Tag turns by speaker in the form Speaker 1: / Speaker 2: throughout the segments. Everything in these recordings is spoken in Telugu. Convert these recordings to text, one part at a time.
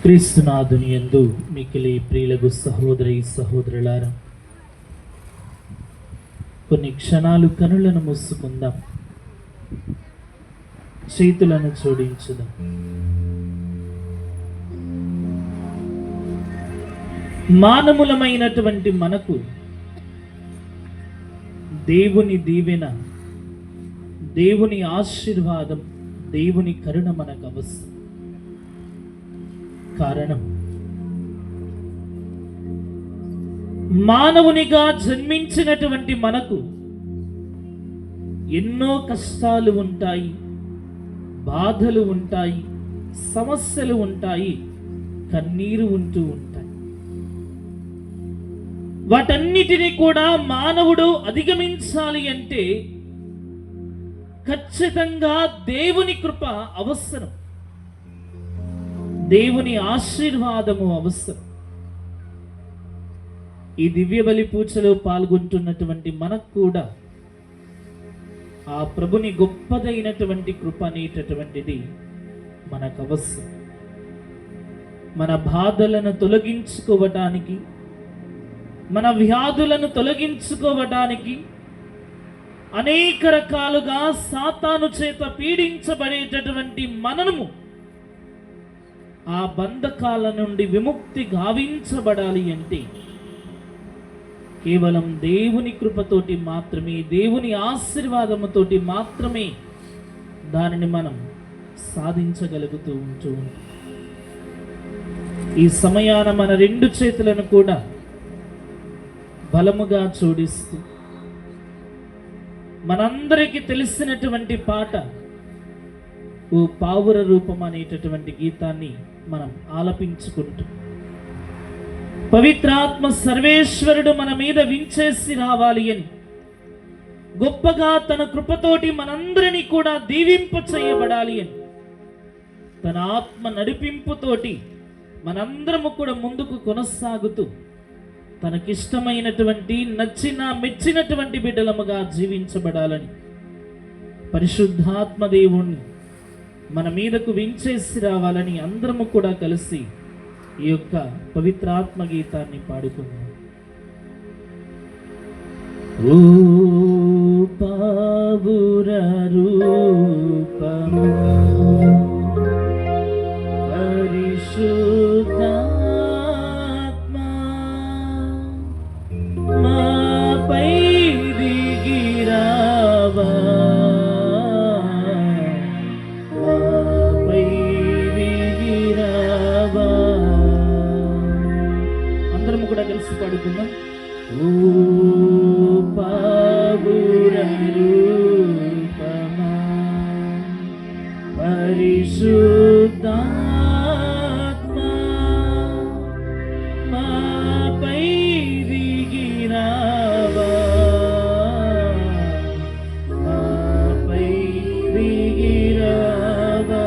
Speaker 1: క్రీస్తునాథుని యందు మిక్కిలి ప్రియులకు సహోదరి సహోదరులారా, కొన్ని క్షణాలు కనులను మూసుకుందాం, చేతులను జోడించుదాం. మానవులమైనటువంటి మనకు దేవుని దీవెన, దేవుని ఆశీర్వాదం, దేవుని కరుణ మనకు అవసరం. కారణం, మానవునిగా జన్మించినటువంటి మనకు ఎన్నో కష్టాలు ఉంటాయి, బాధలు ఉంటాయి, సమస్యలు ఉంటాయి, కన్నీరు ఉంటూ ఉంటాయి. వాటన్నిటినీ కూడా మానవుడు అధిగమించాలి అంటే ఖచ్చితంగా దేవుని కృప అవసరం, దేవుని ఆశీర్వాదము అవసరం. ఈ దివ్య బలి పూజలో పాల్గొంటున్నటువంటి మనకు కూడా ఆ ప్రభుని గొప్పదైనటువంటి కృప అనేటటువంటిది మనకు అవసరం. మన బాధలను తొలగించుకోవటానికి, మన వ్యాధులను తొలగించుకోవటానికి, అనేక రకాలుగా సాతాను చేత పీడించబడేటటువంటి మనము ఆ బంధకాల నుండి విముక్తి గావించబడాలి అంటే కేవలం దేవుని కృపతోటి మాత్రమే, దేవుని ఆశీర్వాదముతోటి మాత్రమే దానిని మనం సాధించగలుగుతూ ఉంటాం. ఈ సమయాన మన రెండు చేతులను కూడా బలముగా జోడిస్తూ మనందరికీ తెలిసినటువంటి పాట ఓ పావుర రూపం అనేటటువంటి గీతాన్ని మనం ఆలపించుకుంటూ, పవిత్రాత్మ సర్వేశ్వరుడు మన మీద వించేసి రావాలి అని, గొప్పగా తన కృపతోటి మనందరినీ కూడా దీవింప చేయబడాలి అని, తన ఆత్మ నడిపింపుతోటి మనందరము కూడా ముందుకు కొనసాగుతూ తనకిష్టమైనటువంటి మెచ్చినటువంటి బిడ్డలముగా జీవించబడాలని పరిశుద్ధాత్మ దేవుణ్ణి మన మీదకు వించేసి రావాలని అందరము కూడా కలిసి ఈ యొక్క పవిత్రాత్మ గీతాన్ని పాడుకుందాం. ఓ పావుర రూపము పరిశుద్ధాత్మ మాపై దిగిరావా, కలిసి పాడుకుందాం. ఓ పావుర రూపమా పరిశుద్ధాత్మ మాపై దిగిరావా, మాపై దిగిరావా.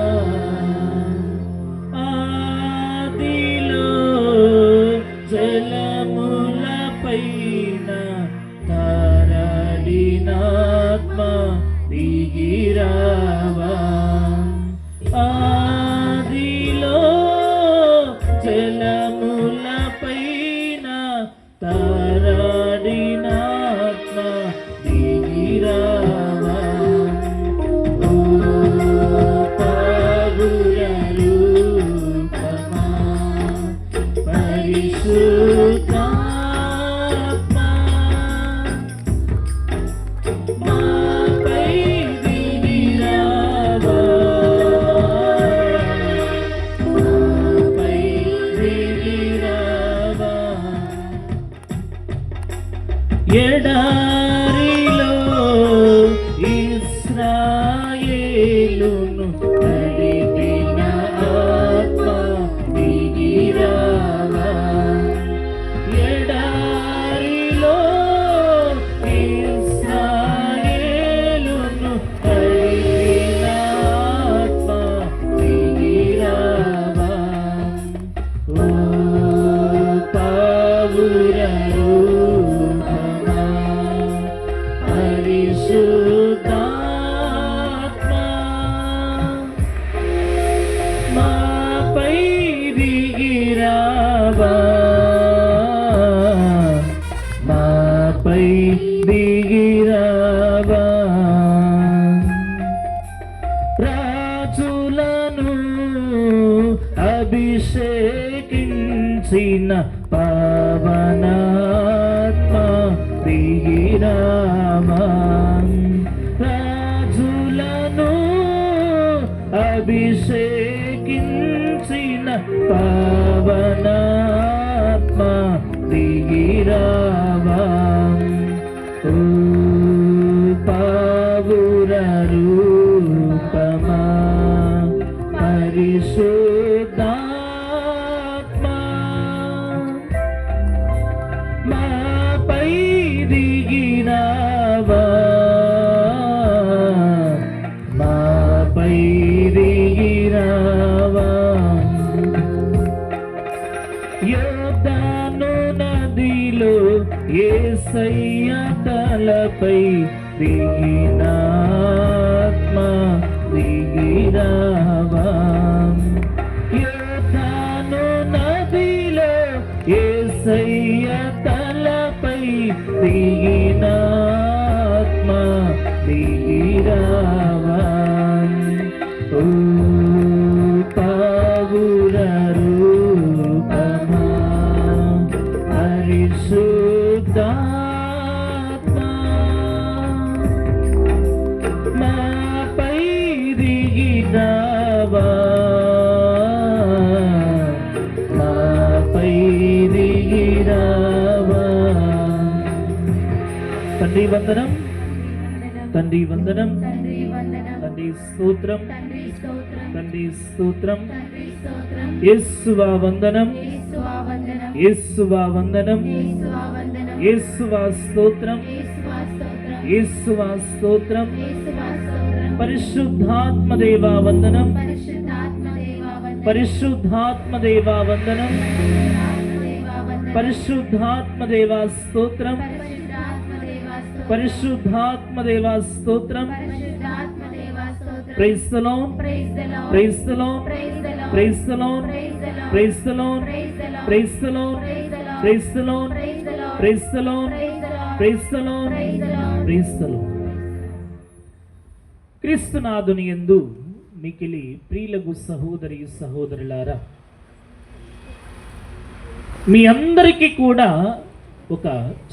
Speaker 1: ఆదిలో జలములపైన తారాడినాత్మ దిగిరావా, ఆదిలో జలములపైన తారాడినాత్మ దిగిరావా. ఓ పావుర రూపమా పరిశుద్ధాత్మ మాపై దిగిరావా, పవనాత్మ దిగిరావా, రాజులను అభిషేకించిన పవనాత్మ దిగిరావా, ఓ పావుర రూపమా పరిశుద్ధాత్మ మాపై దిగిరావా, మాపై దిగిరావా, యోర్దాను నదిలో యేసయ్య తలపై దిగిన ఆత్మ దిగిరావా, యోర్దాను నదిలో యేసయ్య తలపై దిగిన ఆత్మ దిగిరావా, ఓ పావుర రూపమా పరిశుద్ధాత్మ మాపై దిగిరావా, మాపై దిగిరావా. తండ్రి వందనం, తండ్రి వందనం, తండ్రి స్తోత్రం, తండ్రి స్తోత్రం, యేసువా వందనం, యేసువా వందనం, యేసువా స్తోత్రం, యేసువా స్తోత్రం, పరిశుద్ధాత్మ దేవా వందనం, పరిశుద్ధాత్మ దేవా వందనం, పరిశుద్ధాత్మ దేవా స్తోత్రం, పరిశుద్ధాత్మ దేవా స్తోత్రం. Praise the lord, praise the lord, praise the lord, praise the lord, praise the lord, praise the lord, praise the lord, praise the lord, praise the Lord. క్రీస్తునాథుని యందు మికిలి ప్రియులగు సహోదరి సహోదరులారా, మీ అందరికీ కూడా ఒక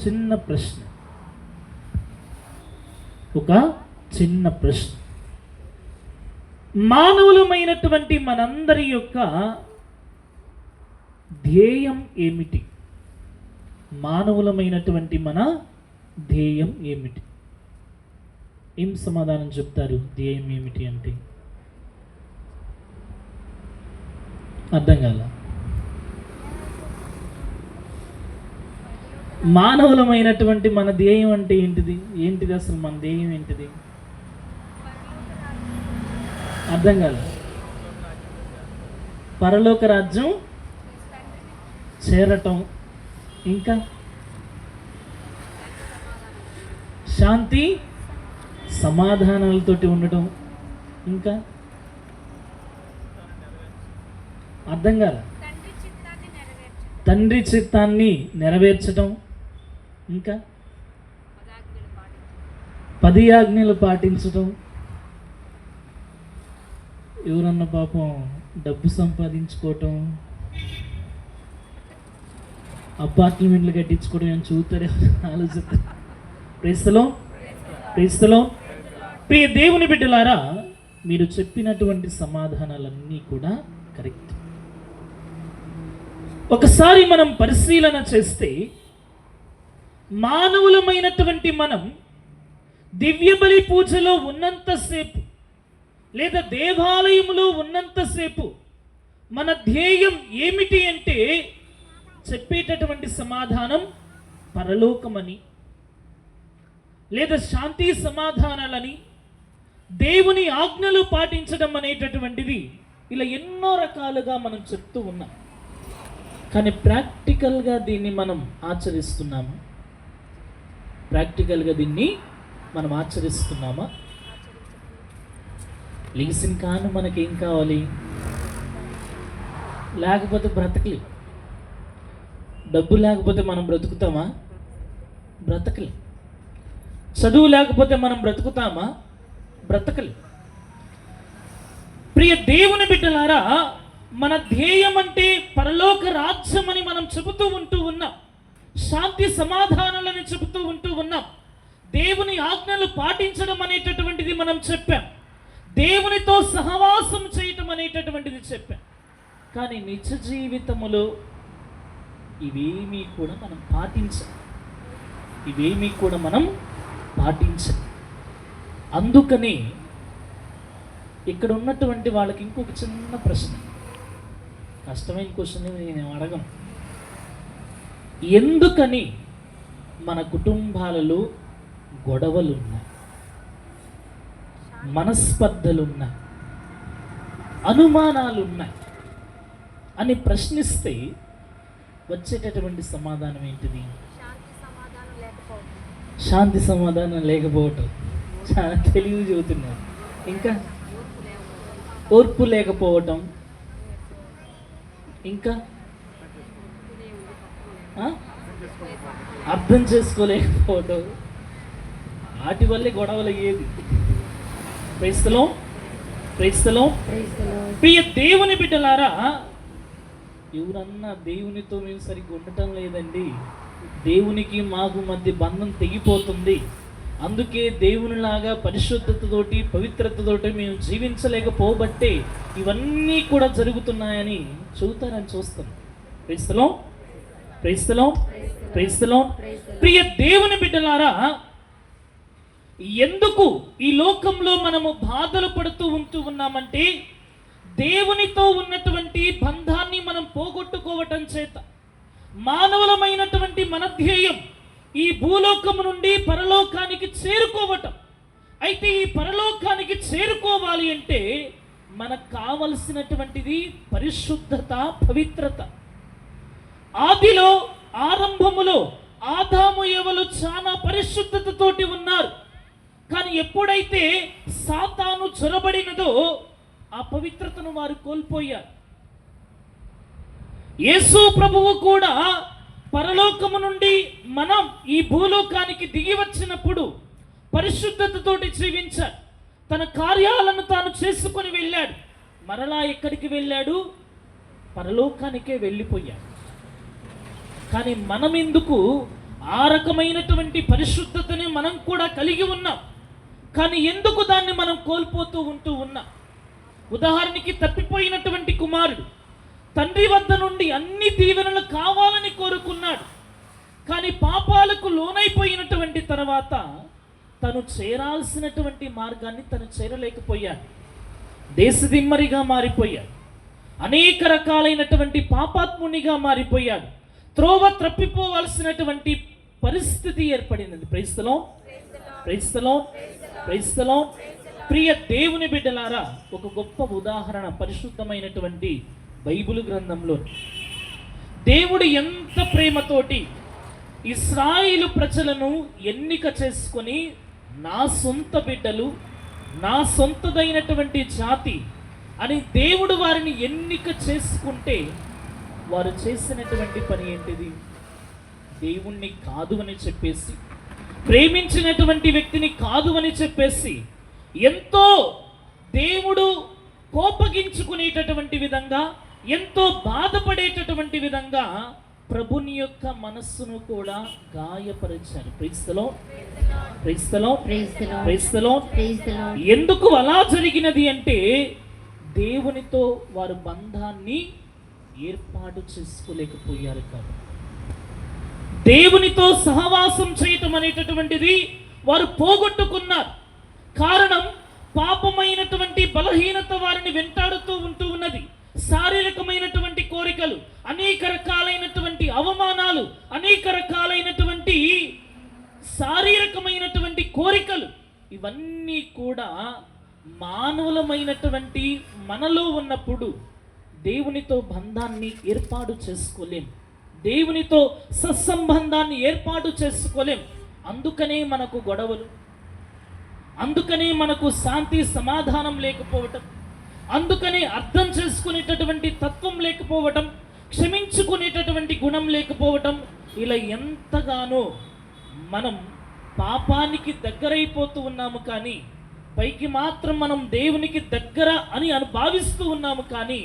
Speaker 1: చిన్న ప్రశ్న, ఒక చిన్న ప్రశ్న. మానవులమైనటువంటి మనందరి యొక్క ధ్యేయం ఏమిటి? మానవులమైనటువంటి మన ధ్యేయం ఏమిటి? ఏం సమాధానం చెప్తారు? ధ్యేయం ఏమిటి అంటే అర్థం కాల. మానవులమైనటువంటి మన ధ్యేయం అంటే ఏంటిది? ఏంటిది అసలు మన ధ్యేయం ఏంటిది? అర్థం కాదు. పరలోక రాజ్యం చేరటం, ఇంకా శాంతి సమాధానాలతోటి ఉండటం, ఇంకా అర్థం కాదు. తండ్రి చిత్తాన్ని నెరవేర్చటం, ఇంకా 10 ఆజ్ఞలు పాటించటం. ఎవరన్నా పాపం డబ్బు సంపాదించుకోవటం, అపార్ట్మెంట్లు కట్టించుకోవడం ఏమైనా చూస్తారే ఆలోచిస్తారు. Praise the lord, praise the Lord. ప్రియ దేవుని బిడ్డలారా, మీరు చెప్పినటువంటి సమాధానాలన్నీ కూడా కరెక్ట్. ఒకసారి మనం పరిశీలన చేస్తే మానవులమైనటువంటి మనం దివ్య బలి పూజలో ఉన్నంతసేపు లేదా దేవాలయంలో ఉన్నంతసేపు మన ధ్యేయం ఏమిటి అంటే చెప్పేటటువంటి సమాధానం పరలోకమని, లేదా శాంతి సమాధానాలని, దేవుని ఆజ్ఞలు పాటించడం అనేటటువంటిది, ఇలా ఎన్నో రకాలుగా మనం చెప్తూ ఉన్నాం. కానీ ప్రాక్టికల్గా దీన్ని మనం ఆచరిస్తున్నామా? ప్రాక్టికల్గా దీన్ని మనం ఆచరిస్తున్నామా? లీసిన్ కాను మనకేం కావాలి? లేకపోతే బ్రతకలి. డబ్బు లేకపోతే మనం బ్రతుకుతామా? బ్రతకలి. చదువు లేకపోతే మనం బ్రతుకుతామా? బ్రతకలి. ప్రియ దేవుని బిడ్డలారా, మన ధ్యేయం అంటే పరలోక రాజ్యం అని మనం చెబుతూ ఉంటూ ఉన్నాం, శాంతి సమాధానాలని చెబుతూ ఉంటూ ఉన్నాం, దేవుని ఆజ్ఞలు పాటించడం అనేటటువంటిది మనం చెప్పాం, దేవునితో సహవాసం చేయటం అనేటటువంటిది చెప్పాం. కానీ నిజ జీవితములో ఇవేమీ కూడా మనం పాటించాం. అందుకని ఇక్కడ ఉన్నటువంటి వాళ్ళకి ఇంకొక చిన్న ప్రశ్న, కష్టమైన క్వశ్చన్ నేను అడగను. ఎందుకని మన కుటుంబాలలో గొడవలున్నాయి, మనస్పర్ధలున్నాయి, అనుమానాలున్నాయి అని ప్రశ్నిస్తే వచ్చేటటువంటి సమాధానం ఏంటిది? శాంతి సమాధానం లేకపోవటం. చాలా తెలివి చెబుతున్నారు. ఇంకా ఓర్పు లేకపోవటం, ఇంకా అర్థం చేసుకోలేకపోవటం, వాటి వల్లే గొడవలు అయ్యేది. క్రైస్తలో ప్రియ దేవుని బిడ్డలారా, ఎవరన్నా దేవునితో మేము సరిగ్గా ఉండటం లేదండి, దేవునికి మాకు మధ్య బంధం తెగిపోతుంది, అందుకే దేవునిలాగా పరిశుద్ధతతోటి పవిత్రతతోటి మేము జీవించలేకపోబట్టే ఇవన్నీ కూడా జరుగుతున్నాయని చెబుతారని చూస్తాం. క్రైస్తలో ప్రియ దేవుని బిడ్డలారా, ఎందుకు ఈ లోకంలో మనము బాధలు పడుతూ ఉంటూ ఉన్నామంటే దేవునితో ఉన్నటువంటి బంధాన్ని మనం పోగొట్టుకోవటం చేత. మానవులమైనటువంటి మన ధ్యేయం ఈ భూలోకము నుండి పరలోకానికి చేరుకోవటం. అయితే ఈ పరలోకానికి చేరుకోవాలి అంటే మనకు కావలసినటువంటిది పరిశుద్ధత, పవిత్రత. ఆదిలో, ఆరంభములో ఆదాము యెవలు చాలా పరిశుద్ధతతోటి ఉన్నారు. కానీ ఎప్పుడైతే సాతాను చొరబడినదో ఆ పవిత్రతను వారు కోల్పోయారు. యేసు ప్రభువు కూడా పరలోకము నుండి మనం ఈ భూలోకానికి దిగి వచ్చినప్పుడు పరిశుద్ధతతోటి జీవించాడు. తన కార్యాలను తాను చేసుకొని వెళ్ళాడు. మరలా ఎక్కడికి వెళ్ళాడు? పరలోకానికే వెళ్ళిపోయాడు. కానీ మనం ఎందుకు ఆ రకమైనటువంటి పరిశుద్ధతని మనం కూడా కలిగి ఉన్నాం, కానీ ఎందుకు దాన్ని మనం కోల్పోతూ ఉంటూ ఉన్నాం? ఉదాహరణకి తప్పిపోయినటువంటి కుమారుడు తండ్రి వద్ద నుండి అన్ని దీవెనలు కావాలని కోరుకున్నాడు. కానీ పాపాలకు లోనైపోయినటువంటి తర్వాత తను చేరాల్సినటువంటి మార్గాన్ని తను చేరలేకపోయాడు. దేశదిమ్మరిగా మారిపోయాడు. అనేక రకాలైనటువంటి పాపాత్మునిగా మారిపోయాడు. త్రోవ త్రప్పిపోవాల్సినటువంటి పరిస్థితి ఏర్పడింది. క్రైస్తలో ప్రియ దేవుని బిడ్డలారా, ఒక గొప్ప ఉదాహరణ పరిశుద్ధమైనటువంటి బైబిల్ గ్రంథంలో దేవుడు ఎంత ప్రేమతోటి ఇశ్రాయేలు ప్రజలను ఎన్నిక చేసుకొని నా సొంత బిడ్డలు, నా సొంతదైనటువంటి జాతి అని దేవుడు వారిని ఎన్నిక చేసుకుంటే వారు చేసినటువంటి పని ఏంటిది? దేవుణ్ణి కాదు అని చెప్పేసి, ప్రేమించినటువంటి వ్యక్తిని కాదు అని చెప్పేసి, ఎంతో దేవుడు కోపగించుకునేటటువంటి విధంగా, ఎంతో బాధపడేటటువంటి విధంగా ప్రభుని యొక్క మనస్సును కూడా గాయపరిచారు. క్రైస్తలో ఎందుకు అలా జరిగినది అంటే దేవునితో వారు బంధాన్ని ఏర్పాటు చేసుకోలేకపోయారు. కాబట్టి దేవునితో సహవాసం చేయటం అనేటటువంటిది వారు పోగొట్టుకున్నారు. కారణం పాపమైనటువంటి బలహీనత వారిని వెంటాడుతూ ఉంటూ ఉన్నది. శారీరకమైనటువంటి కోరికలు, అనేక రకాలైనటువంటి అవమానాలు, అనేక రకాలైనటువంటి శారీరకమైనటువంటి కోరికలు, ఇవన్నీ కూడా మానవులమైనటువంటి మనలో ఉన్నప్పుడు దేవునితో బంధాన్ని ఏర్పాటు చేసుకోలేం, దేవునితో సత్సంబంధాన్ని ఏర్పాటు చేసుకోలేం. అందుకనే మనకు గొడవలు, అందుకనే మనకు శాంతి సమాధానం లేకపోవటం, అందుకనే అర్థం చేసుకునేటటువంటి తత్వం లేకపోవటం, క్షమించుకునేటటువంటి గుణం లేకపోవటం, ఇలా ఎంతగానో మనం పాపానికి దగ్గరైపోతూ ఉన్నాము. కానీ పైకి మాత్రం మనం దేవునికి దగ్గర అని భావిస్తూ ఉన్నాము. కానీ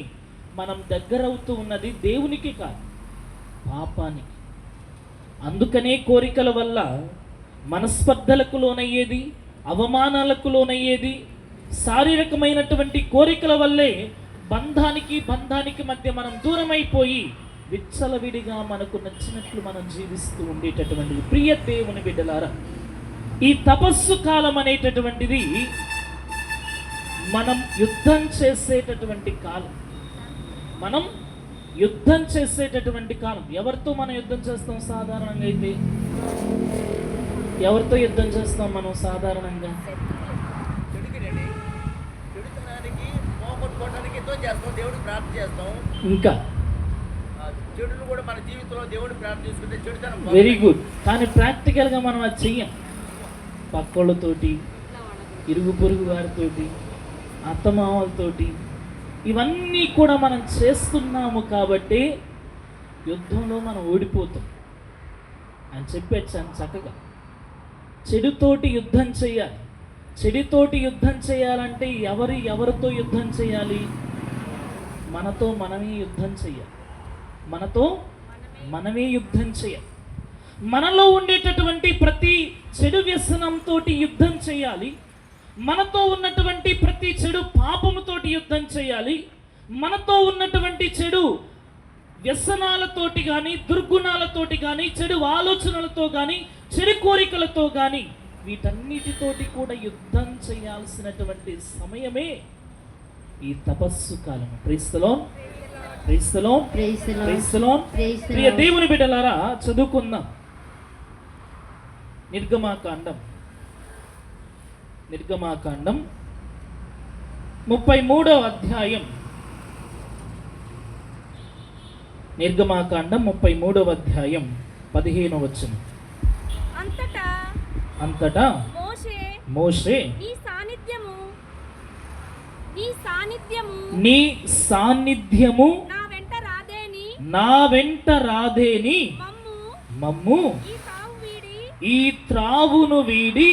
Speaker 1: మనం దగ్గరవుతూ ఉన్నది దేవునికి కాదు, పాపానికి. అందుకనే కోరికల వల్ల మనస్పర్ధలకు లోనయ్యేది, అవమానాలకు లోనయ్యేది, శారీరకమైనటువంటి కోరికల వల్లే బంధానికి మధ్య మనం దూరమైపోయి విచ్చలవిడిగా మనకు నచ్చినట్లు మనం జీవిస్తూ ఉండేటటువంటిది. ప్రియ దేవుని బిడ్డలారా, ఈ తపస్సు కాలం అనేటటువంటిది మనం యుద్ధం చేసేటటువంటి కాలం. మనం యుద్ధం చేసేటటువంటి కాలం. ఎవరితో మనం యుద్ధం చేస్తాం సాధారణంగా? అయితే ఎవరితో యుద్ధం చేస్తాం మనం సాధారణంగా? ఇంకా వెరీ గుడ్. కానీ ప్రాక్టికల్గా మనం అది చెయ్యం. పక్కోళ్ళతోటి, ఇరుగు పొరుగు వారితోటి, అత్తమామలతోటి, ఇవన్నీ కూడా మనం చేస్తున్నాము కాబట్టి యుద్ధంలో మనం ఓడిపోతాం అని చెప్పేచ్చాను చక్కగా. చెడుతోటి యుద్ధం చేయాలి. చెడుతోటి యుద్ధం చేయాలంటే ఎవరితో యుద్ధం చేయాలి? మనతో మనమే యుద్ధం చేయాలి. మనతో మనమే యుద్ధం చేయాలి. మనలో ఉండేటటువంటి ప్రతి చెడు వ్యసనంతో యుద్ధం చేయాలి. మనతో ఉన్నటువంటి ప్రతి చెడు పాపముతోటి యుద్ధం చేయాలి. మనతో ఉన్నటువంటి చెడు వ్యసనాలతోటి కానీ, దుర్గుణాలతోటి కానీ, చెడు ఆలోచనలతో కానీ, చెడు కోరికలతో కానీ, వీటన్నిటితోటి కూడా యుద్ధం చేయాల్సినటువంటి సమయమే ఈ తపస్సు కాలం. Praise the lord, praise the lord, praise the Lord. ప్రియ దేవుని బిడ్డలారా, చదువుకుందాం. నిర్గమాకాండం 33వ అధ్యాయం. నిర్గమాకాండం 33వ అధ్యాయం 15వ వచనం. అంతటా మోషే నీ సాన్నిధ్యము నా వెంట రాదేని మమ్ము ఈ త్రావును వీడి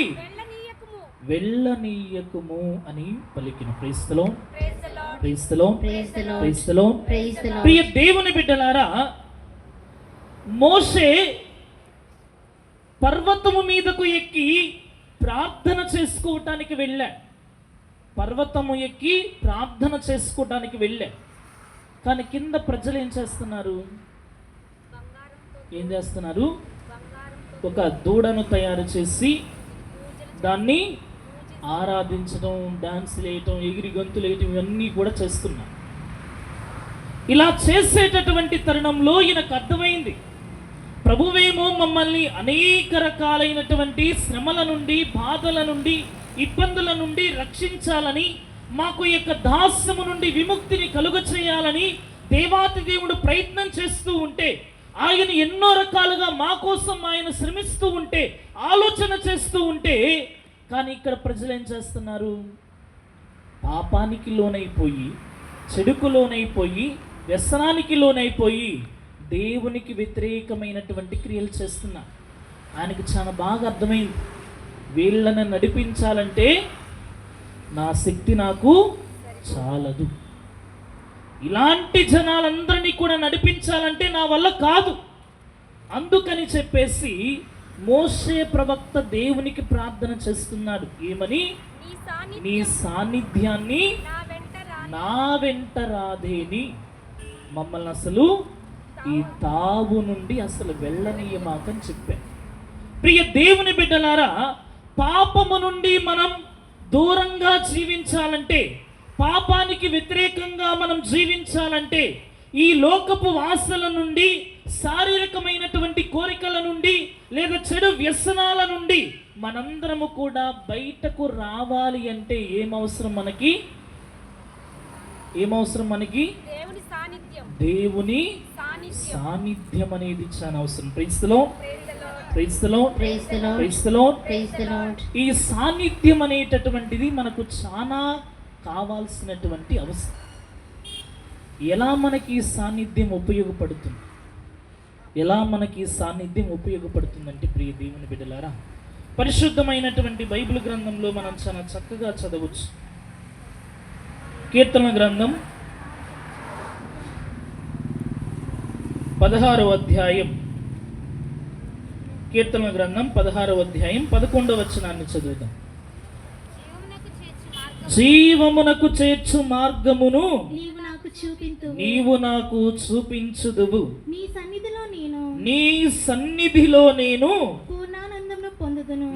Speaker 1: వెళ్ళనీయకుము అని పలికిన. Praise the lord, praise the lord, praise the Lord. ప్రియ దేవుని బిడ్డలారా, మోషే పర్వతము మీదకు ఎక్కి ప్రార్థన చేసుకోవటానికి వెళ్ళాడు. పర్వతము ఎక్కి ప్రార్థన చేసుకోవటానికి వెళ్ళాడు. కానీ కింద ప్రజలు ఏం చేస్తున్నారు? ఒక దూడను తయారు చేసి దాన్ని ఆరాధించడం, డాన్స్ వేయటం, ఎగిరి గంతులు వేయటం, ఇవన్నీ కూడా చేస్తున్నారు. ఇలా చేసేటటువంటి తరుణంలో ఈయనకు అర్థమైంది, ప్రభువేమో మమ్మల్ని అనేక రకాలైనటువంటి శ్రమల నుండి, బాధల నుండి, ఇబ్బందుల నుండి రక్షించాలని, మాకు ఈ యొక్క దాస్యము నుండి విముక్తిని కలుగ చేయాలని దేవాతి దేవుడు ప్రయత్నం చేస్తూ ఉంటే, ఆయన ఎన్నో రకాలుగా మా కోసం ఆయన శ్రమిస్తూ ఉంటే, ఆలోచన చేస్తూ ఉంటే, కానీ ఇక్కడ ప్రజలు ఏం చేస్తున్నారు? పాపానికి లోనైపోయి, చెడుకు లోనైపోయి, వ్యసనానికి లోనైపోయి దేవునికి వ్యతిరేకమైనటువంటి క్రియలు చేస్తున్నారు. ఆయనకు చాలా బాగా అర్థమైంది, వీళ్ళని నడిపించాలంటే నా శక్తి నాకు చాలదు, ఇలాంటి జనాలందరినీ కూడా నడిపించాలంటే నా వల్ల కాదు. అందుకని చెప్పేసి మోషే ప్రవక్త దేవునికి ప్రార్థన చేస్తున్నాడు. ఏమని? నీ సాన్నిధ్యాన్ని నా వెంట రాదేని మమ్మల్ని అసలు ఈ తావు నుండి అసలు వెళ్ళనీయమాకని చెప్పాను. ప్రియ దేవుని బిడ్డలారా, పాపము నుండి మనం దూరంగా జీవించాలంటే, పాపానికి వ్యతిరేకంగా మనం జీవించాలంటే, ఈ లోకపు వాసనల నుండి, శారీరకమైనటువంటి కోరికల నుండి, లేదా చెడు వ్యసనాల నుండి మనందరము కూడా బయటకు రావాలి అంటే ఏమవసరం మనకి? దేవుని సాన్నిధ్యం అనేది చాలా అవసరం. Praise the lord, praise the lord, praise the lord. ఈ సాన్నిధ్యం అనేటటువంటిది మనకు చాలా కావాల్సినటువంటి అవసరం. ఎలా మనకి ఈ సాన్నిధ్యం ఉపయోగపడుతుంది? అంటే ప్రియ దేవుని బిడ్డలారా, పరిశుద్ధమైనటువంటి బైబిల్ గ్రంథంలో మనం చాలా చక్కగా చదవచ్చు. కీర్తన గ్రంథం 16వ అధ్యాయం, కీర్తనల గ్రంథం 16వ అధ్యాయం 11వ వచనాన్ని చదువుదాం. జీవమునకు చేర్చు మార్గమును నీవు నాకు చూపించుదువు. నీ సన్నిధిలో నేను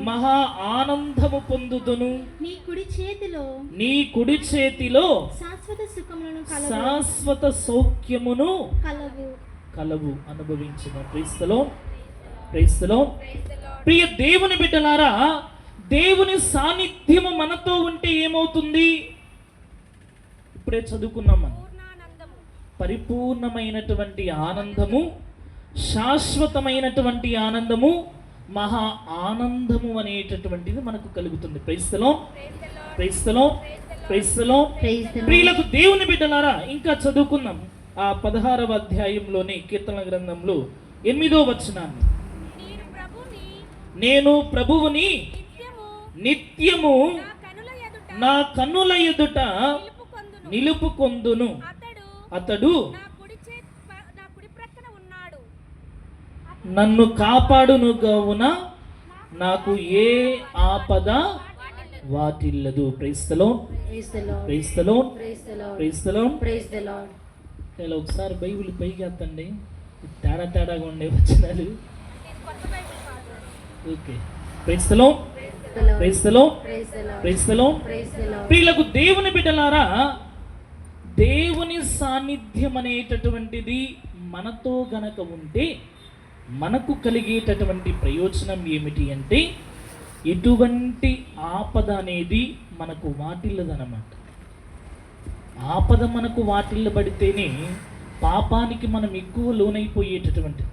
Speaker 1: మహా ఆనందము పొందుదును. నీ కుడి చేతిలో శాశ్వత సౌఖ్యమును కలవు అనుభవించిన. క్రైస్తలో ప్రియ దేవుని బిడ్డలారా, దేవుని సాన్నిధ్యము మనతో ఉంటే ఏమవుతుంది? ఇప్పుడే చదువుకున్నాం మనం. పరిపూర్ణమైనటువంటి ఆనందము, శాశ్వతమైనటువంటి ఆనందము, మహా ఆనందము అనేటటువంటిది మనకు కలుగుతుంది. క్రైస్తలో ప్రియులకు దేవుని బిడ్డలారా, ఇంకా చదువుకుందాం ఆ 16వ అధ్యాయంలోని కీర్తన గ్రంథంలో 8వ వచనాన్ని. నేను ప్రభువుని నిత్యము నా కన్నుల ఎదుట నిలుపుకొందును. అతడు నన్ను కాపాడును గావున నాకు ఏ ఆపద వాటిల్లదు. క్రైస్తలో ఒకసారి బైబిల్ పైకి ఎత్తండి. తేడాగా ఉండే వచనాలు. ఓకే, క్రైస్తలో ప్రియులకు దేవుని బిడ్డలారా, దేవుని సాన్నిధ్యం అనేటటువంటిది మనతో గనక ఉంటే మనకు కలిగేటటువంటి ప్రయోజనం ఏమిటి అంటే, ఎటువంటి ఆపద అనేది మనకు వాటిల్లదన్నమాట. ఆపద మనకు వాటిల్లబడితేనే పాపానికి మనం ఎక్కువ లోనైపోయేటటువంటి,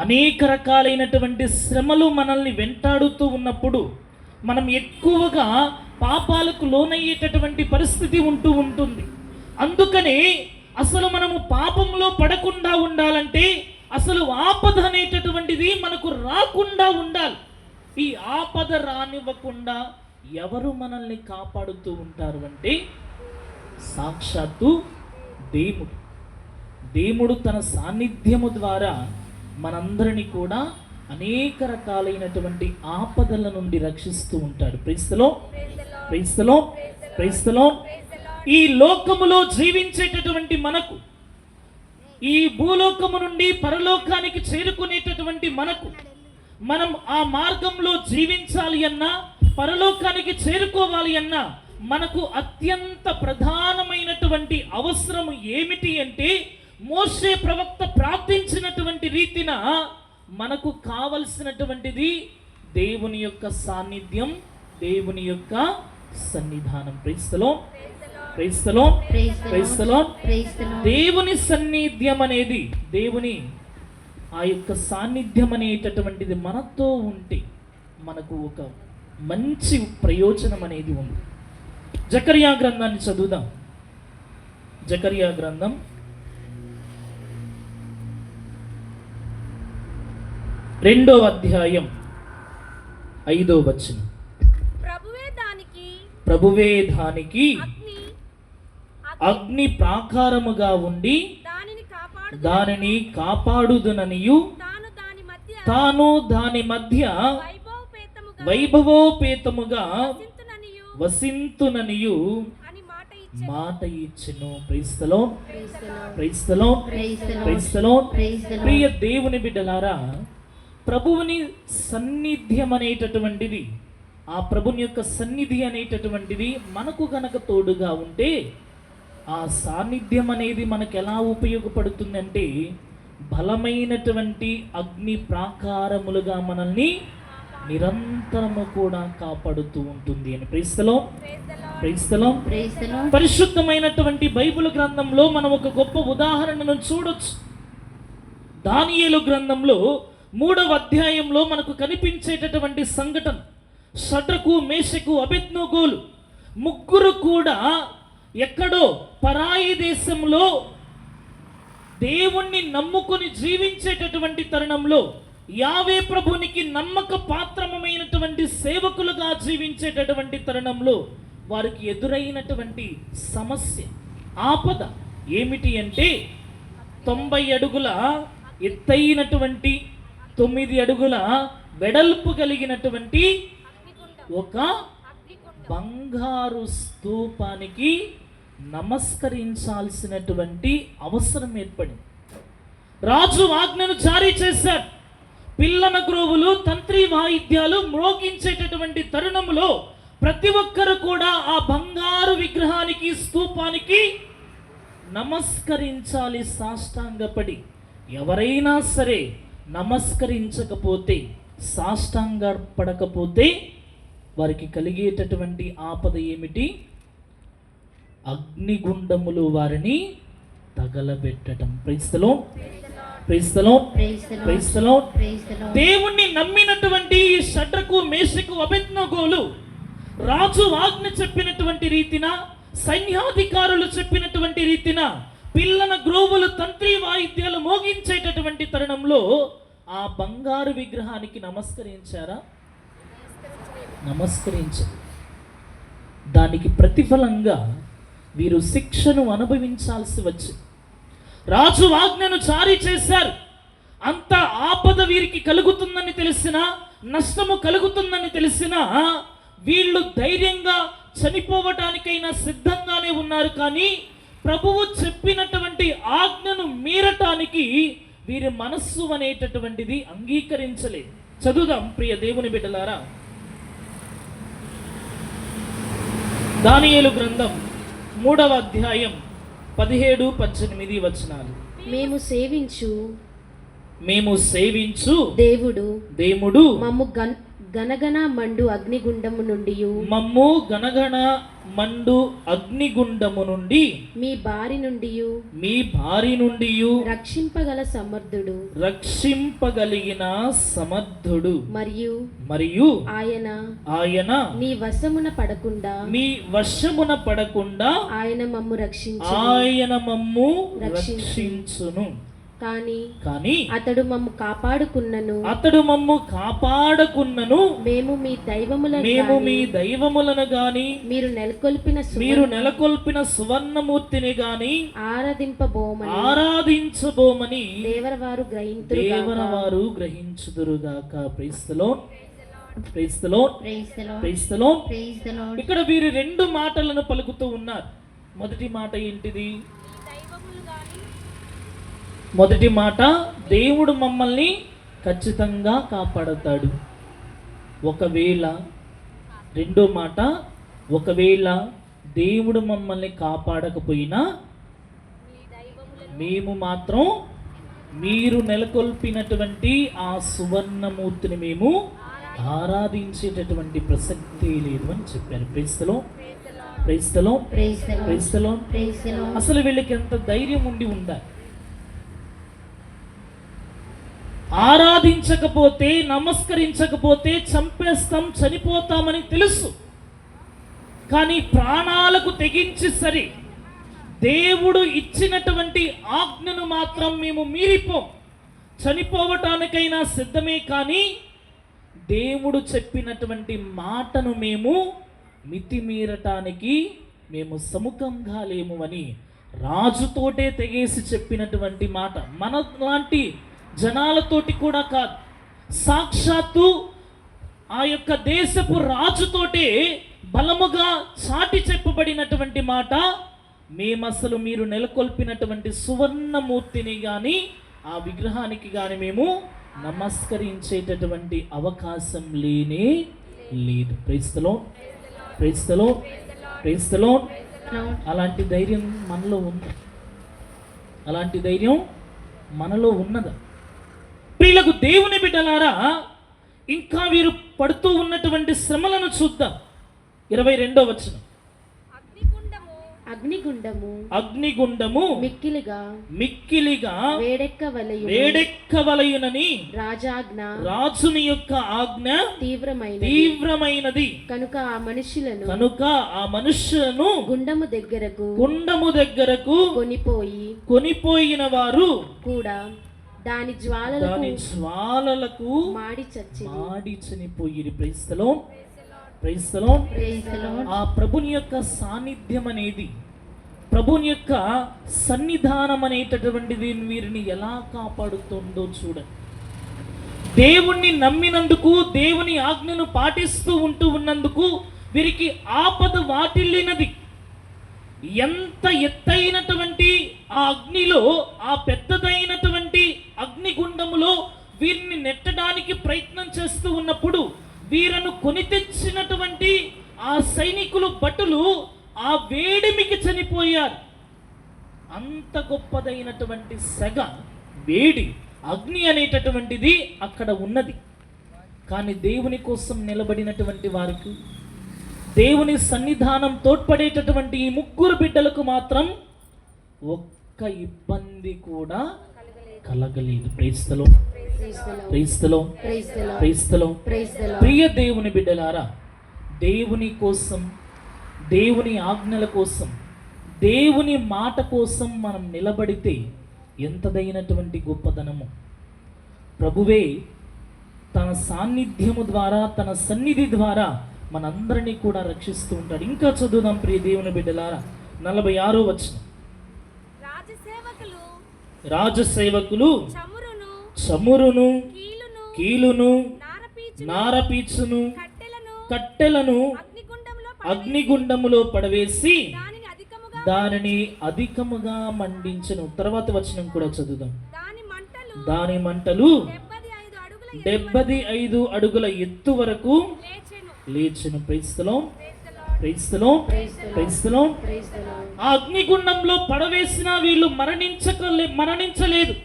Speaker 1: అనేక రకాలైనటువంటి శ్రమలు మనల్ని వెంటాడుతూ ఉన్నప్పుడు మనం ఎక్కువగా పాపాలకు లోనయ్యేటటువంటి పరిస్థితి ఉంటుంది. అందుకనే అసలు మనము పాపంలో పడకుండా ఉండాలంటే అసలు ఆపద అనేటటువంటిది మనకు రాకుండా ఉండాలి. ఈ ఆపద రానివ్వకుండా ఎవరు మనల్ని కాపాడుతూ ఉంటారు అంటే సాక్షాత్తు దేవుడు తన సాన్నిధ్యము ద్వారా మనందరినీ కూడా అనేక రకాలైనటువంటి ఆపదల నుండి రక్షిస్తూ ఉంటాడు. క్రైస్తలో ఈ లోకములో జీవించేటటువంటి మనకు, ఈ భూలోకము నుండి పరలోకానికి చేరుకునేటటువంటి మనకు, మనం ఆ మార్గంలో జీవించాలి అన్నా, పరలోకానికి చేరుకోవాలి అన్నా మనకు అత్యంత ప్రధానమైనటువంటి అవసరం ఏమిటి అంటే, మోషే ప్రవక్త ప్రార్థించినటువంటి రీతిన మనకు కావలసినటువంటిది దేవుని యొక్క సాన్నిధ్యం, దేవుని యొక్క సన్నిధానం. క్రైస్తలో దేవుని సన్నిధ్యం అనేది, దేవుని ఆ యొక్క సాన్నిధ్యం అనేటటువంటిది మనతో ఉంటే మనకు ఒక మంచి ప్రయోజనం అనేది ఉంది. జకర్యా గ్రంథాన్ని చదువుదాం. జకర్యా గ్రంథం 2వ అధ్యాయం 5వ వచనం. ప్రభువే దానికి అగ్ని ప్రాకారముగా ఉండి దానిని కాపాడుదుననియు తాను దాని మధ్య వైభవోపేతముగా వసింతుననియు మాట ఇచ్చెను. క్రైస్తలో ప్రియ దేవుని బిడ్డలారా, ప్రభువుని సన్నిధ్యం అనేటటువంటిది, ఆ ప్రభుని యొక్క సన్నిధి అనేటటువంటిది మనకు గనక తోడుగా ఉంటే ఆ సాన్నిధ్యం అనేది మనకు ఎలా ఉపయోగపడుతుందంటే, బలమైనటువంటి అగ్ని ప్రాకారములుగా మనల్ని నిరంతరము కూడా కాపాడుతూ ఉంటుంది అని. క్రైస్తలో పరిశుద్ధమైనటువంటి బైబిల్ గ్రంథంలో మనం ఒక గొప్ప ఉదాహరణను చూడొచ్చు. దానియేలు గ్రంథంలో 3వ అధ్యాయంలో మనకు కనిపించేటటువంటి సంఘటన, షడ్రకు, మేషకు, అబేద్నెగోలు ముగ్గురు కూడా ఎక్కడో పరాయి దేశంలో దేవుణ్ణి నమ్ముకొని జీవించేటటువంటి తరుణంలో, యావే ప్రభునికి నమ్మక పాత్రమైనటువంటి సేవకులుగా జీవించేటటువంటి తరుణంలో వారికి ఎదురైనటువంటి సమస్య, ఆపద ఏమిటి అంటే, 90 అడుగుల ఎత్తైనటువంటి 9 అడుగుల వెడల్పు కలిగినటువంటి ఒక బంగారు స్తూపానికి నమస్కరించాల్సినటువంటి అవసరం ఏర్పడింది. రాజు ఆజ్ఞను జారీ చేశాడు. పిల్లన గ్రోవులు, తంత్రి వాయిద్యాలు మ్రోగించేటటువంటి తరుణంలో ప్రతి ఒక్కరు కూడా ఆ బంగారు విగ్రహానికి, స్తూపానికి నమస్కరించాలి సాష్టాంగపడి. ఎవరైనా సరే నమస్కరించకపోతే, సాష్టాంగ పడకపోతే వారికి కలిగేటటువంటి ఆపద ఏమిటి? అగ్నిగుండములు వారిని తగలబెట్టడం. Praise the lord, praise the lord, praise the Lord. దేవుణ్ణి నమ్మినటువంటి ఈ షడ్రకు, మేషకు, అబేద్నెగోలు రాజు ఆజ్ఞ చెప్పినటువంటి రీతిన, సైన్యాధికారులు చెప్పినటువంటి రీతిన పిల్లన గ్రోవులు, తంత్రి వాయిద్యాలు మోగించేటటువంటి తరుణంలో ఆ బంగారు విగ్రహానికి నమస్కరించారా? నమస్కరించారు. దానికి ప్రతిఫలంగా వీరు శిక్షను అనుభవించాల్సి వచ్చింది. రాజు ఆజ్ఞను జారీ చేశారు. అంత ఆపద వీరికి కలుగుతుందని తెలిసినా, నష్టము కలుగుతుందని తెలిసినా వీళ్ళు ధైర్యంగా చనిపోవటానికైనా సిద్ధంగానే ఉన్నారు. కానీ ప్రభువు చెప్పినటువంటి ఆజ్ఞను మీరటానికి వీరి మనస్సు అనేటటువంటిది అంగీకరించలేదు. చదువుదాం ప్రియ దేవుని బిడ్డలారా, దానియేలు గ్రంథం 3వ అధ్యాయం 17-18 వచనాలు. మేము సేవించు దేవుడు
Speaker 2: మమ్ము గనగన మండు అగ్నిగుండము నుండి మీ బారి నుండి రక్షింపగలిగిన సమర్థుడు మరియు ఆయన మీ వశమున పడకుండా ఆయన మమ్ము రక్షించును. కానీ అతడు మమ్ము కాపాడుకున్నను మేము మీ దైవములను గాని మీరు నెలకొల్పిన సువర్ణమూర్తిని గాని ఆరాధించబోమని దేవరవారు గ్రహించుదురుగాక. Praise the lord, praise the lord, praise the Lord. ఇక్కడ వీరు 2 మాటలను పలుకుతూ ఉన్నారు. మొదటి మాట ఏంటిది? మొదటి మాట, దేవుడు మమ్మల్ని ఖచ్చితంగా కాపాడతాడు. రెండో మాట, ఒకవేళ దేవుడు మమ్మల్ని కాపాడకపోయినా మేము మాత్రం మీరు నెలకొల్పినటువంటి ఆ సువర్ణమూర్తిని మేము ఆరాధించేటటువంటి ప్రసక్తి లేదు అని చెప్పారు. Praise the lord, praise the lord, praise the lord. అసలు వీళ్ళకి ఎంత ధైర్యం ఉండి ఉండాలి. ఆరాధించకపోతే, నమస్కరించకపోతే చంపేస్తాం, చనిపోతామని తెలుసు. కానీ ప్రాణాలకు తెగించి సరి దేవుడు ఇచ్చినటువంటి ఆజ్ఞను మాత్రం మేము మీరిపోం. చనిపోవటానికైనా సిద్ధమే, కానీ దేవుడు చెప్పినటువంటి మాటను మేము మితిమీరటానికి మేము సముఖంగా లేము అని రాజుతోటే తెగేసి చెప్పినటువంటి మాట. మన లాంటి జనాలతోటి కూడా కాదు, సాక్షాత్తు ఆ యొక్క దేశపు రాజుతోటే బలముగా చాటి చెప్పబడినటువంటి మాట. మేమసలు మీరు నెలకొల్పినటువంటి సువర్ణమూర్తిని కానీ ఆ విగ్రహానికి కానీ మేము నమస్కరించేటటువంటి అవకాశం లేనే లేదు. Praise the lord, praise the lord, praise the lord. అలాంటి ధైర్యం మనలో ఉంది. అలాంటి ధైర్యం మనలో ఉన్నదా? ప్రియులకు దేవుని బిడ్డలారా, ఇంకా వీరు పడుతూ ఉన్నటువంటి శ్రమలను చూద్దాం. 22వ వచనం. అగ్నిగుండము మిక్కిలిగా వేడెక్కవలయునని రాజుని యొక్క ఆజ్ఞ తీవ్రమైనది కనుక ఆ మనుష్యులను గుండము దగ్గరకు కొనిపోయిన వారు కూడా దాని జ్వాలలకు మాడి చనిపోయిరి. Praise the lord, praise the Lord. ఆ ప్రభుని యొక్క సాన్నిధ్యం అనేది ప్రభుని యొక్క సన్నిధానం అనేటటువంటిది వీరిని ఎలా కాపాడుతుందో చూడండి. దేవుణ్ణి నమ్మినందుకు, దేవుని ఆజ్ఞను పాటిస్తూ ఉన్నందుకు వీరికి ఆపద వాటిల్లినది. ఎంత ఎత్తైనటువంటి ఆ అగ్నిలో, ఆ పెద్దదైనటువంటి అగ్నిగుండములో వీరిని నెట్టడానికి ప్రయత్నం చేస్తూ ఉన్నప్పుడు వీరను కొని తెచ్చినటువంటి ఆ సైనికులు, భటులు ఆ వేడిమికి చనిపోయారు. అంత గొప్పదైనటువంటి సెగ, వేడి, అగ్ని అనేటటువంటిది అక్కడ ఉన్నది. కానీ దేవుని కోసం నిలబడినటువంటి వారికి, దేవుని సన్నిధానం తోడ్పడేటటువంటి ఈ ముగ్గురు బిడ్డలకు మాత్రం ఒక్క ఇబ్బంది కూడా కలగలేదు. ప్రైస్తలో ప్రైస్తలో ప్రైస్తలో. ప్రియ దేవుని బిడ్డలారా, దేవుని కోసం, దేవుని ఆజ్ఞల కోసం, దేవుని మాట కోసం మనం నిలబడితే ఎంతదైనటువంటి గొప్పదనము. ప్రభువే తన సాన్నిధ్యము ద్వారా, తన సన్నిధి ద్వారా మనందరినీ కూడా రక్షిస్తూ ఉంటాడు. ఇంకా చదువుదాం ప్రియ దేవుని బిడ్డలారా, 46వ వచనం. రాజసేవకులు చమురును, కీలును, నారపీచును, కట్టెలను అగ్నిగుండములో పడవేసి దానిని అధికముగా మండించెను. తర్వాత వచనం కూడా చదువుదాం. దాని మంటలు 75 అడుగుల ఎత్తు వరకు లేచెను. ప్రైస్తలో ప్రైస్తలో ప్రైస్తలో. ఆ అగ్నిగుండంలో పడవేసిన వీళ్ళు మరణించలేదు.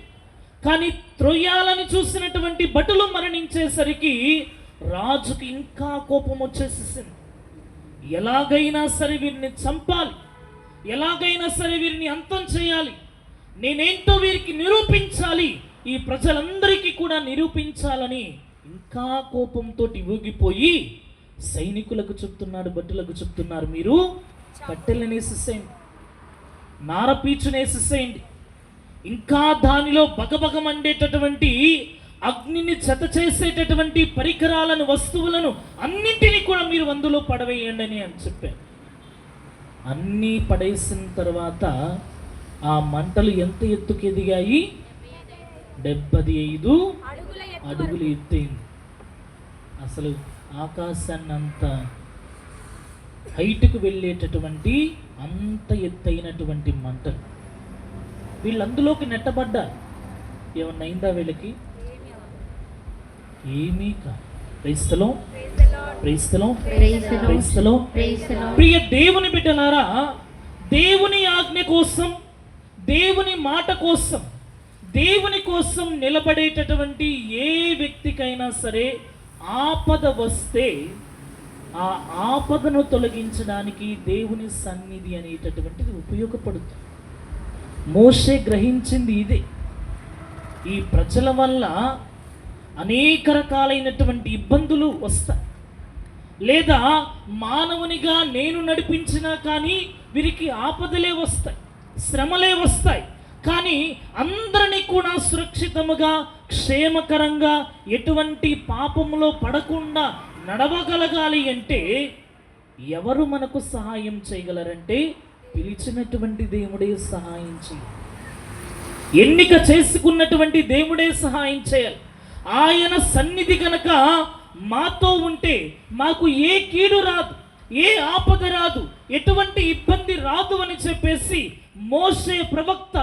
Speaker 2: కానీ త్రొయ్యాలని చూసినటువంటి భటులు మరణించేసరికి రాజుకి ఇంకా కోపం వచ్చేసేసింది. ఎలాగైనా సరే వీరిని చంపాలి, ఎలాగైనా సరే వీరిని అంతం చేయాలి, నేనేంటో వీరికి నిరూపించాలి, ఈ ప్రజలందరికీ కూడా నిరూపించాలని ఇంకా కోపంతో ఊగిపోయి సైనికులకు చెప్తున్నాడు, భటులకు చెప్తున్నారు, మీరు కట్టెలను వేసేసేయండి, నారపీచును వేసేసేయండి, ఇంకా దానిలో బగబగ మండేటటువంటి అగ్నిని జత చేసేటటువంటి పరికరాలను, వస్తువులను అన్నింటినీ కూడా మీరు అందులో పడవేయండి అని చెప్పాను. అన్నీ పడేసిన తర్వాత ఆ మంటలు ఎంత ఎత్తుకు ఎదిగాయి? 75 అడుగులు ఎత్తైంది. అసలు ఆకాశాన్ని అంత హైట్కు వెళ్ళేటటువంటి అంత ఎత్తైనటువంటి మంటలు. వీళ్ళు అందులోకి నెట్టబడ్డారు. ఏమన్నా అయిందా వీళ్ళకి? ఏమీ కాదు. క్రైస్తలో క్రైస్తలో క్రైస్తలో. ప్రియ దేవుని బిడ్డలారా, దేవుని ఆజ్ఞ కోసం, దేవుని మాట కోసం, దేవుని కోసం నిలబడేటటువంటి ఏ వ్యక్తికైనా సరే ఆపద వస్తే ఆ ఆపదను తొలగించడానికి దేవుని సన్నిధి అనేటటువంటిది ఉపయోగపడుతుంది. మోషే గ్రహించింది ఇదే. ఈ ప్రజల వల్ల అనేక రకాలైనటువంటి ఇబ్బందులు వస్తాయి, లేదా మానవునిగా నేను నడిపించినా కానీ వీరికి ఆపదలే వస్తాయి, శ్రమలే వస్తాయి. కానీ అందరినీ కూడా సురక్షితముగా, క్షేమకరంగా, ఎటువంటి పాపములో పడకుండా నడవగలగాలి అంటే ఎవరు మనకు సహాయం చేయగలరంటే పిలిచినటువంటి దేవుడే సహాయం చేయాలి. ఎన్నిక చేసుకున్నటువంటి దేవుడే సహాయం చేయాలి. ఆయన సన్నిధి గనక మాతో ఉంటే మాకు ఏ కీడు రాదు, ఏ ఆపద రాదు, ఎటువంటి ఇబ్బంది రాదు అని చెప్పేసి మోషే ప్రవక్త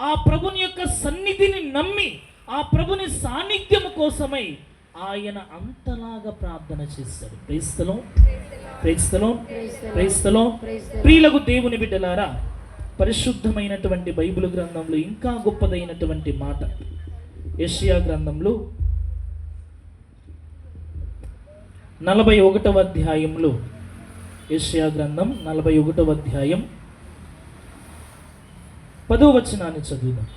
Speaker 2: ఆ ప్రభుని యొక్క సన్నిధిని నమ్మి, ఆ ప్రభుని సాన్నిధ్యం కోసమై ఆయన అంతలాగా ప్రార్థన చేశాడు. క్రైస్తలో క్రైస్తలో క్రైస్తలో. ప్రియులకు దేవుని బిడ్డలారా, పరిశుద్ధమైనటువంటి బైబిల్ గ్రంథంలో ఇంకా గొప్పదైనటువంటి మాట యెషయా గ్రంథంలో 41వ అధ్యాయంలో, యెషయా గ్రంథం 41వ అధ్యాయం 10వ వచనాన్ని చదువుదాం.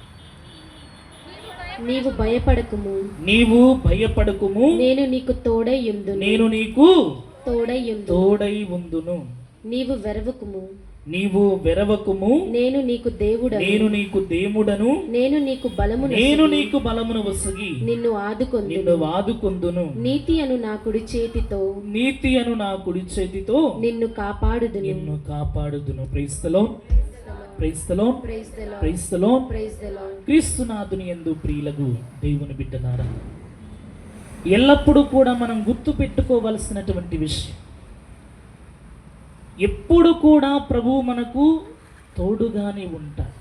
Speaker 3: నీవు భయపడకుము,
Speaker 2: నీవు భయపడకుము,
Speaker 3: నేను నీకు తోడై యుందును,
Speaker 2: నేను నీకు
Speaker 3: తోడై
Speaker 2: ఉందును.
Speaker 3: నీవు వెరవకుము,
Speaker 2: నీవు వెరవకుము,
Speaker 3: నేను నీకు దేవుడను,
Speaker 2: నేను నీకు దేవుడను,
Speaker 3: నేను నీకు బలమును,
Speaker 2: నేను నీకు బలమును వసగి
Speaker 3: నిన్ను
Speaker 2: ఆదుకొందును.
Speaker 3: నీతి అను నా కుడి చేతితో,
Speaker 2: నీతి అను నా కుడి చేతితో
Speaker 3: నిన్ను కాపాడుదును.
Speaker 2: ప్రైస్తలో praise the lord,
Speaker 3: praise the lord,
Speaker 2: praise the lord.
Speaker 3: Praise the Lord.
Speaker 2: క్రీస్తునాథుని యందు ప్రియులకు దేవుని బిడ్డలారా, ఎల్లప్పుడూ కూడా మనం గుర్తు పెట్టుకోవలసినటువంటి విషయం, ఎప్పుడు కూడా ప్రభువు మనకు తోడుగానే ఉంటాడు.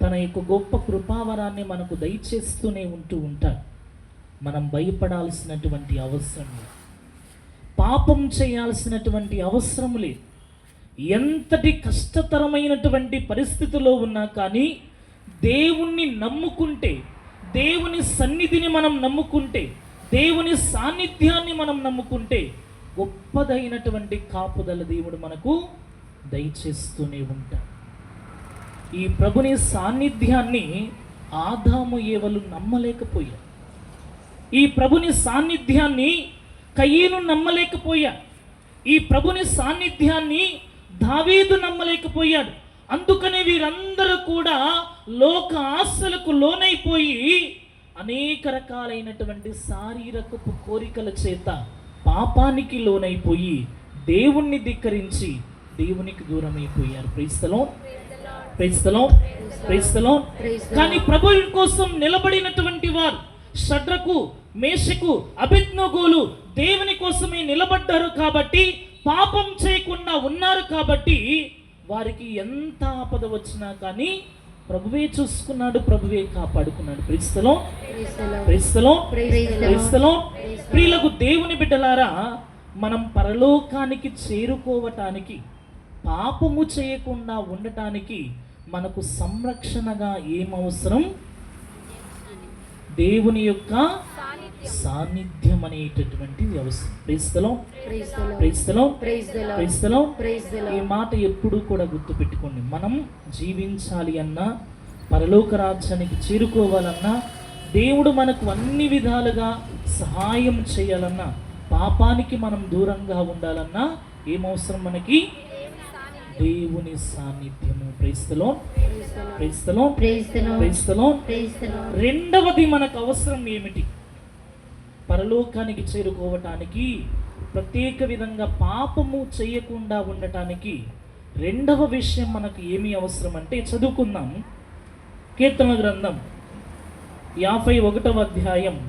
Speaker 2: తన యొక్క గొప్ప కృపావరాన్ని మనకు దయచేస్తూనే ఉంటాడు. మనం భయపడాల్సినటువంటి అవసరం లేదు, పాపం చేయాల్సినటువంటి అవసరం లేదు. ఎంతటి కష్టతరమైనటువంటి పరిస్థితిలో ఉన్నా కానీ దేవుణ్ణి నమ్ముకుంటే, దేవుని సన్నిధిని మనం నమ్ముకుంటే, దేవుని సాన్నిధ్యాన్ని మనం నమ్ముకుంటే గొప్పదైనటువంటి కాపుదల దేవుడు మనకు దయచేస్తూనే ఉంటాడు. ఈ ప్రభుని సాన్నిధ్యాన్ని ఆదాము ఏవలు నమ్మలేకపోయారు. ఈ ప్రభుని సాన్నిధ్యాన్ని కయీను నమ్మలేకపోయాడు. ఈ ప్రభుని సాన్నిధ్యాన్ని దావీదు నమ్మలేకపోయాడు. అందుకనే వీరందరూ కూడా లోక ఆశలకు లోనైపోయి అనేక రకాలైనటువంటి శారీరకపు కోరికల చేత పాపానికి లోనైపోయి దేవుణ్ణి ధిక్కరించి దేవునికి దూరం అయిపోయారు. Praise the lord, praise the lord, praise the lord. కానీ ప్రభువు కోసం నిలబడినటువంటి వారు షడ్రకు, మేషకు, అబేద్నెగోలు దేవుని కోసమే నిలబడ్డారు కాబట్టి, పాపం చేయకుండా ఉన్నారు కాబట్టి వారికి ఎంత ఆపద వచ్చినా కానీ ప్రభువే చూసుకున్నాడు, ప్రభువే కాపాడుకున్నాడు. Praise the lord, praise the lord, praise the Lord. ప్రియులకు దేవుని బిడ్డలారా, మనం పరలోకానికి చేరుకోవటానికి, పాపము చేయకుండా ఉండటానికి మనకు సంరక్షణగా ఏమవసరం? దేవుని యొక్క సాన్నిధ్యం అనేటటువంటిది అవసరం. Praise the lord, praise the lord, praise the lord. ఈ మాట ఎప్పుడూ కూడా గుర్తుపెట్టుకోండి. మనం జీవించాలి అన్నా, పరలోక రాజ్యానికి చేరుకోవాలన్నా, దేవుడు మనకు అన్ని విధాలుగా సహాయం చేయాలన్నా, పాపానికి మనం దూరంగా ఉండాలన్నా ఏమవసరం మనకి? దేవుని సాన్నిధ్యము. Praise the lord, praise the lord, praise the Lord. రెండవది మనకు అవసరం ఏమిటి? పరలోకానికి చేరుకోవటానికి, ప్రత్యేక విధంగా పాపము చేయకుండా ఉండటానికి రెండవ విషయం మనకు ఏమి అవసరం అంటే, చదువుకుందాం. కీర్తన గ్రంథం 51వ అధ్యాయం,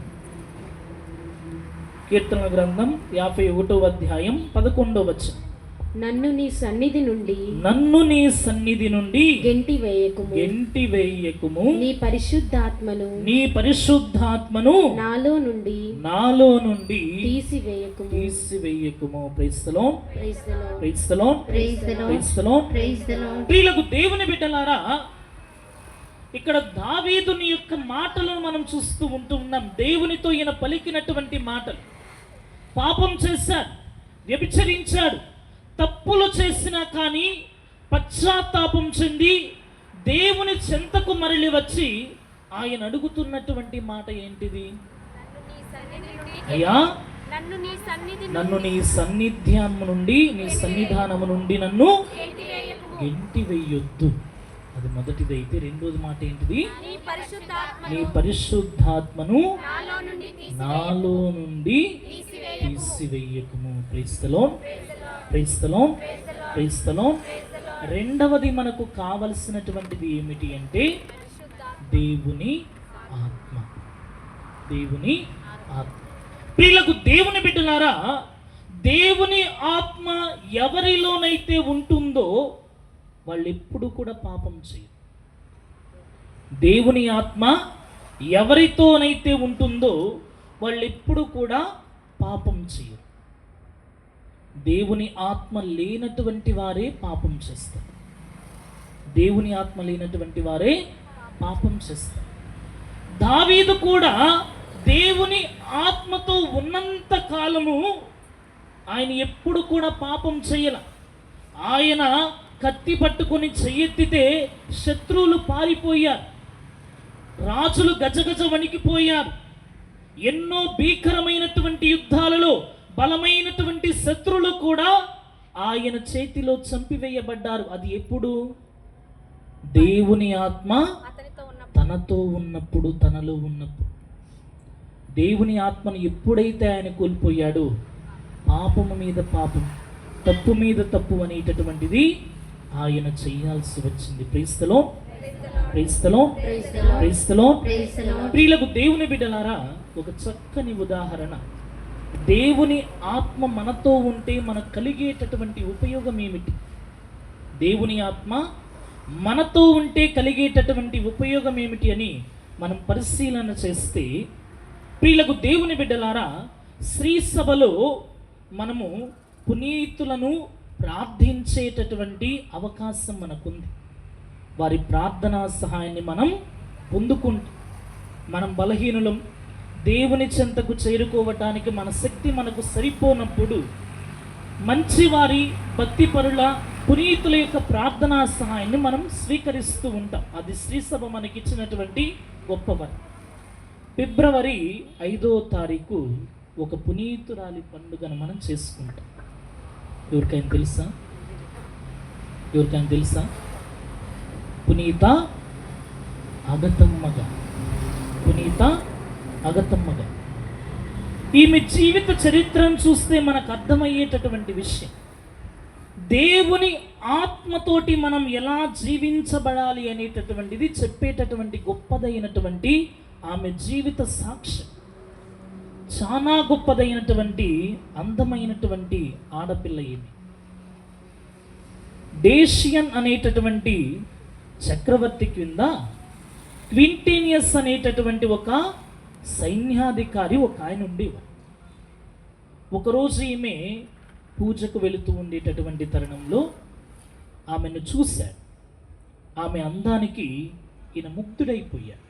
Speaker 2: కీర్తన గ్రంథం 51వ అధ్యాయం 11వ వచనం.
Speaker 3: నన్ను నీ సన్నిధి నుండి,
Speaker 2: నన్ను నీ సన్నిధి నుండి
Speaker 3: గెంటి వేయకుము,
Speaker 2: గెంటి వేయకుము.
Speaker 3: నీ పరిశుద్ధాత్మను,
Speaker 2: నీ పరిశుద్ధాత్మను
Speaker 3: నాలో నుండి,
Speaker 2: నాలో నుండి
Speaker 3: తీసివేయకుము,
Speaker 2: తీసివేయకుము. Praise the lord,
Speaker 3: praise the lord,
Speaker 2: praise the lord,
Speaker 3: praise the lord,
Speaker 2: praise the lord.
Speaker 3: Praise the Lord.
Speaker 2: ప్రియులకు దేవుని బిడ్డలారా, ఇక్కడ దావీదుని యొక్క మాటలను మనం చూస్తూ ఉన్నాం. దేవునితో ఈయన పలికినటువంటి మాటలు. పాపం చేశాడు, వ్యభిచరించాడు, తప్పులు చేసినా కానీ పశ్చాత్తాపం చెంది దేవుని చెంతకు మరలి వచ్చి ఆయన అడుగుతున్నటువంటి మాట ఏంటిది? అయ్యా, నన్ను నీ సన్నిధ్యాము నుండి, నీ సన్నిధానము నుండి నన్ను గెంటి వేయొద్దు. అది మొదటిదైతే. రెండోది మాట ఏంటిది? నీ పరిశుద్ధాత్మను నాలో నుండి తీసివేయకుము. Praise the lord, praise the lord, praise the Lord. రెండవది మనకు కావలసినటువంటిది ఏమిటి అంటే దేవుని ఆత్మ. దేవుని ఆత్మ. ప్రియులకు దేవుని బిడ్డలారా, దేవుని ఆత్మ ఎవరిలోనైతే ఉంటుందో వాళ్ళు ఎప్పుడు కూడా పాపం చేయరు. దేవుని ఆత్మ ఎవరితోనైతే ఉంటుందో వాళ్ళు ఎప్పుడు కూడా పాపం చేయరు. దేవుని ఆత్మ లేనటువంటి వారే పాపం చేస్తారు. దేవుని ఆత్మ లేనటువంటి వారే పాపం చేస్తారు. దావీదు కూడా దేవుని ఆత్మతో ఉన్నంత కాలము ఆయన ఎప్పుడు కూడా పాపం చేయల. ఆయన కత్తి పట్టుకొని చెయ్యెత్తితే శత్రువులు పారిపోయారు, రాజులు గజగజ వణికిపోయారు. ఎన్నో భీకరమైనటువంటి యుద్ధాలలో బలమైనటువంటి శత్రువులు కూడా ఆయన చేతిలో చంపివేయబడ్డారు. అది ఎప్పుడు? దేవుని ఆత్మ తనతో ఉన్నప్పుడు, తనలో ఉన్నప్పుడు. దేవుని ఆత్మను ఎప్పుడైతే ఆయన కోల్పోయాడో పాపము మీద పాపం, తప్పు మీద తప్పు అనేటటువంటిది ఆయన చేయాల్సి వచ్చింది. క్రీస్తులో క్రీస్తులో
Speaker 3: Praise the Lord.
Speaker 2: క్రీస్తులో
Speaker 3: Praise the Lord.
Speaker 2: ప్రియులకు దేవుని బిడ్డలారా, ఒక చక్కని ఉదాహరణ. దేవుని ఆత్మ మనతో ఉంటే మనకు కలిగేటటువంటి ఉపయోగం ఏమిటి? దేవుని ఆత్మ మనతో ఉంటే కలిగేటటువంటి ఉపయోగం ఏమిటి అని మనం పరిశీలన చేస్తే, ప్రియులకు దేవుని బిడ్డలారా, శ్రీ సభలో మనము పునీతులను ప్రార్థించేటటువంటి అవకాశం మనకుంది. వారి ప్రార్థనా సహాయాన్ని మనం పొందుకుంటాం. మనం బలహీనులం, దేవుని చెంతకు చేరుకోవటానికి మన శక్తి మనకు సరిపోనప్పుడు మంచి వారి భక్తిపరుల పునీతుల యొక్క ప్రార్థనా సహాయాన్ని మనం స్వీకరిస్తూ ఉంటాం. అది శ్రీసభ మనకిచ్చినటువంటి గొప్పవరం. ఫిబ్రవరి 5వ తారీఖు ఒక పునీతురాలి పండుగను మనం చేసుకుంటాం. ఎవరికైనా తెలుసా? ఎవరికైనా తెలుసా? పునీత అగతమ్మగా. పునీత అగతమ్మగా. ఈమె జీవిత చరిత్రను చూస్తే మనకు అర్థమయ్యేటటువంటి విషయం, దేవుని ఆత్మతోటి మనం ఎలా జీవించబడాలి అనేటటువంటిది చెప్పేటటువంటి గొప్పదైనటువంటి ఆమె జీవిత సాక్ష్యం. చాలా గొప్పదైనటువంటి అందమైనటువంటి ఆడపిల్ల ఈమె. డేషియన్ అనేటటువంటి చక్రవర్తి క్రింద క్వింటీనియస్ అనేటటువంటి ఒక సైన్యాధికారి ఒక ఆయన ఉండేవారు. ఒకరోజు ఈమె పూజకు వెళుతూ ఉండేటటువంటి తరుణంలో ఆమెను చూశాడు. ఆమె అందానికి ఈయన ముగ్ధుడైపోయాడు.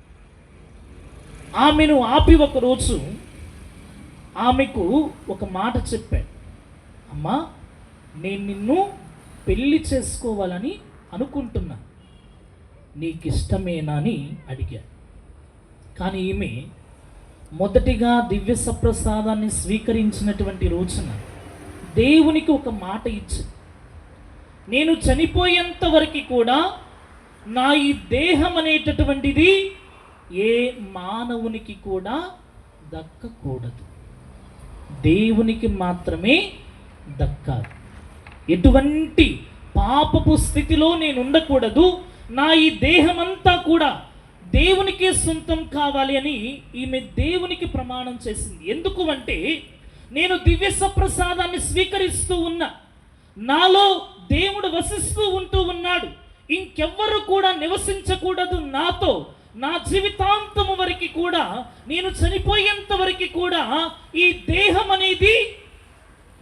Speaker 2: ఆమెను ఆపి ఒకరోజు ఆమెకు ఒక మాట చెప్పాడు. అమ్మా, నేను నిన్ను పెళ్లి చేసుకోవాలని అనుకుంటున్నా, నీకు ఇష్టమేనా అని అడిగాడు. కానీ ఈమె మొదటిగా దివ్య సప్రసాదాన్ని స్వీకరించినటువంటి రోజున దేవునికి ఒక మాట ఇచ్చింది, నేను చనిపోయేంత వరకు కూడా నా ఈ దేహం అనేటటువంటిది ఏ మానవునికి కూడా దక్కకూడదు, దేవునికి మాత్రమే దక్కాలి. ఎటువంటి పాపపు స్థితిలో నేను ఉండకూడదు, నా ఈ దేహమంతా కూడా దేవునికే సొంతం కావాలి అని ఈమె దేవునికి ప్రమాణం చేసింది. ఎందుకు అంటే, నేను దివ్య సప్రసాదాన్ని స్వీకరిస్తూ ఉన్నా, నాలో దేవుడు వసిస్తూ ఉంటూ ఉన్నాడు, ఇంకెవ్వరు కూడా నివసించకూడదు నాతో, నా జీవితాంతము వరకు కూడా, నేను చనిపోయేంత వరకు కూడా ఈ దేహం అనేది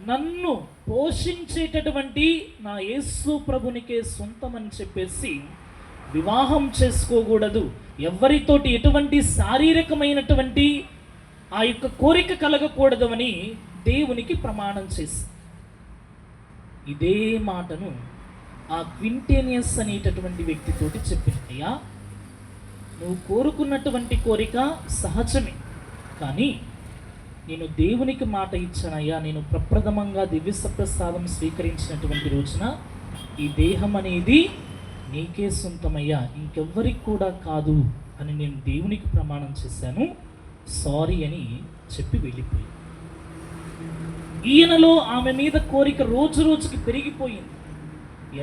Speaker 2: నన్ను పోషించేటటువంటి నా యేసు ప్రభునికే సొంతమని చెప్పేసి వివాహం చేసుకోకూడదు, ఎవరితోటి ఎటువంటి శారీరకమైనటువంటి ఆ యొక్క కోరిక కలగకూడదు అని దేవునికి ప్రమాణం చేసి, ఇదే మాటను ఆ క్వింటేనియస్ అనేటటువంటి వ్యక్తితోటి చెప్పింది. అయ్యా, నువ్వు కోరుకున్నటువంటి కోరిక సహజమే, కానీ నేను దేవునికి మాట ఇచ్చానయ్యా, నేను ప్రప్రథమంగా దివ్య సప్రసాదం స్వీకరించినటువంటి రోజున ఈ దేహం అనేది నీకే సొంతమయ్యా, ఇంకెవ్వరికి కూడా కాదు అని నేను దేవునికి ప్రమాణం చేశాను, సారీ అని చెప్పి వెళ్ళిపోయి. ఈయనలో ఆమె మీద కోరిక రోజు రోజుకి పెరిగిపోయింది.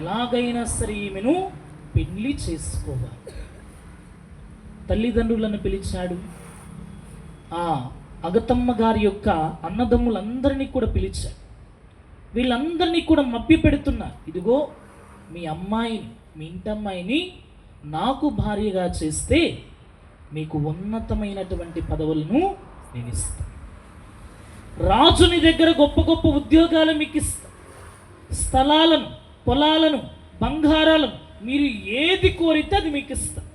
Speaker 2: ఎలాగైనా సరే ఈమెను పెళ్లి చేసుకోవాలి. తల్లిదండ్రులను పిలిచాడు. ఆ అగతమ్మ గారి యొక్క అన్నదమ్ములందరినీ కూడా పిలిచాడు. వీళ్ళందరినీ కూడా మభ్య పెడుతున్నారు. ఇదిగో మీ అమ్మాయిని, మీ ఇంటమ్మాయిని నాకు భార్యగా చేస్తే మీకు ఉన్నతమైనటువంటి పదవులను నేను ఇస్తాను, రాజుని దగ్గర గొప్ప గొప్ప ఉద్యోగాలు మీకు ఇస్తాను, స్థలాలను, పొలాలను, బంగారాలను, మీరు ఏది కోరితే అది మీకు ఇస్తాను,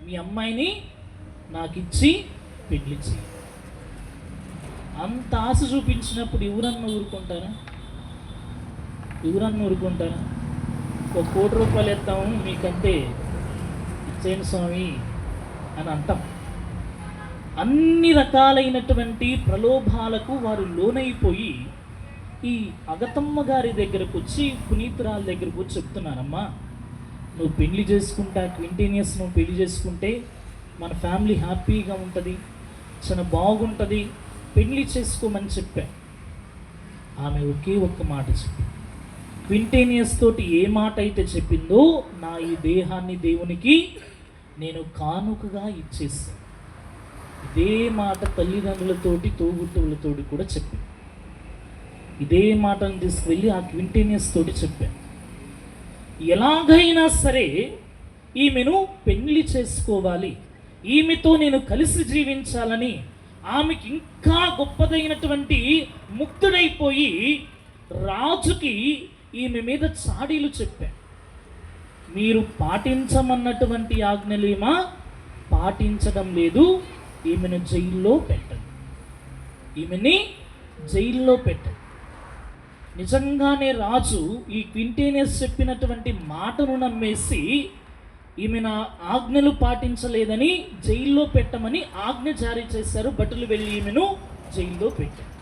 Speaker 2: మీ అమ్మాయిని నాకు ఇచ్చి పెళ్లి చేయి. అంత ఆశ చూపించినప్పుడు ఎవరన్నా ఊరుకుంటారా? ఎవరన్నా ఊరుకుంటారా? ఒక 1 కోటి రూపాయలు ఇస్తాము మీకంటే ఇచ్చేయండి స్వామి అని అంటాం. అన్ని రకాలైనటువంటి ప్రలోభాలకు వారు లోనైపోయి ఈ అగతమ్మ గారి దగ్గరకు వచ్చి, పునీతురాల దగ్గరకు వచ్చి చెప్తున్నారమ్మా, నువ్వు పెళ్లి చేసుకుంటా, క్వింటీనియస్ నువ్వు పెళ్లి చేసుకుంటే మన ఫ్యామిలీ హ్యాపీగా ఉంటుంది, చాలా బాగుంటుంది, పెళ్లి చేసుకోమని చెప్పా. ఆమె ఒకే ఒక్క మాట చెప్పి, క్వింటేనియస్ తోటి ఏ మాట అయితే చెప్పిందో, నా ఈ దేహాన్ని దేవునికి నేను కానుకగా ఇచ్చేసాను. ఇదే మాట తల్లిదండ్రులతోటి తోబుట్టువులతోటి కూడా చెప్పాను. ఇదే మాటను తీసుకువెళ్ళి ఆ క్వింటేనియస్ తోటి చెప్పాను. ఎలాగైనా సరే ఈమెను పెళ్లి చేసుకోవాలి, ఈమెతో నేను కలిసి జీవించాలని ఆమెకి ఇంకా గొప్పదైనటువంటి ముక్తుడైపోయి రాజుకి ఈమె మీద చాడీలు చెప్పాను. మీరు పాటించమన్నటువంటి ఆజ్ఞలేమా పాటించడం లేదు, ఈమెను జైల్లో పెట్టండి, ఈమెని జైల్లో పెట్టండి. నిజంగానే రాజు ఈ క్వింటేనియస్ చెప్పినటువంటి మాటను నమ్మేసి ఈమె నా ఆజ్ఞలు పాటించలేదని జైల్లో పెట్టమని ఆజ్ఞ జారీ చేశారు. భటులు వెళ్ళి ఈమెను జైల్లో పెట్టారు.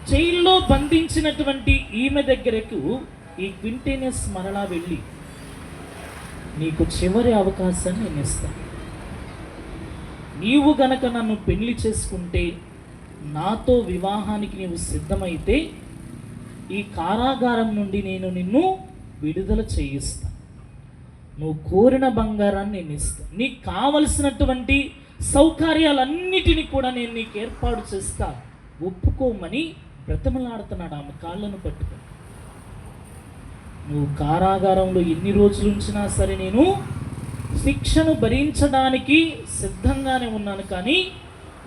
Speaker 2: జైల్లో బంధించినటువంటి ఈమె దగ్గరకు ఈ క్వింటేనియస్ మరలా వెళ్ళి, నీకు చివరి అవకాశాన్ని నేను ఇస్తాను, నీవు గనక నన్ను పెళ్లి చేసుకుంటే, నాతో వివాహానికి నీవు సిద్ధమైతే ఈ కారాగారం నుండి నేను నిన్ను విడుదల చేయిస్తాను, నువ్వు కోరిన బంగారాన్ని నేను ఇస్తాను, నీకు కావలసినటువంటి సౌకర్యాలన్నిటినీ కూడా నేను నీకు ఏర్పాటు చేస్తా, ఒప్పుకోమని బ్రతమలాడుతున్నాడు ఆమె కాళ్ళను పట్టుకొని. నువ్వు కారాగారంలో ఎన్ని రోజులు ఉంచినా సరే నేను శిక్షను భరించడానికి సిద్ధంగానే ఉన్నాను, కానీ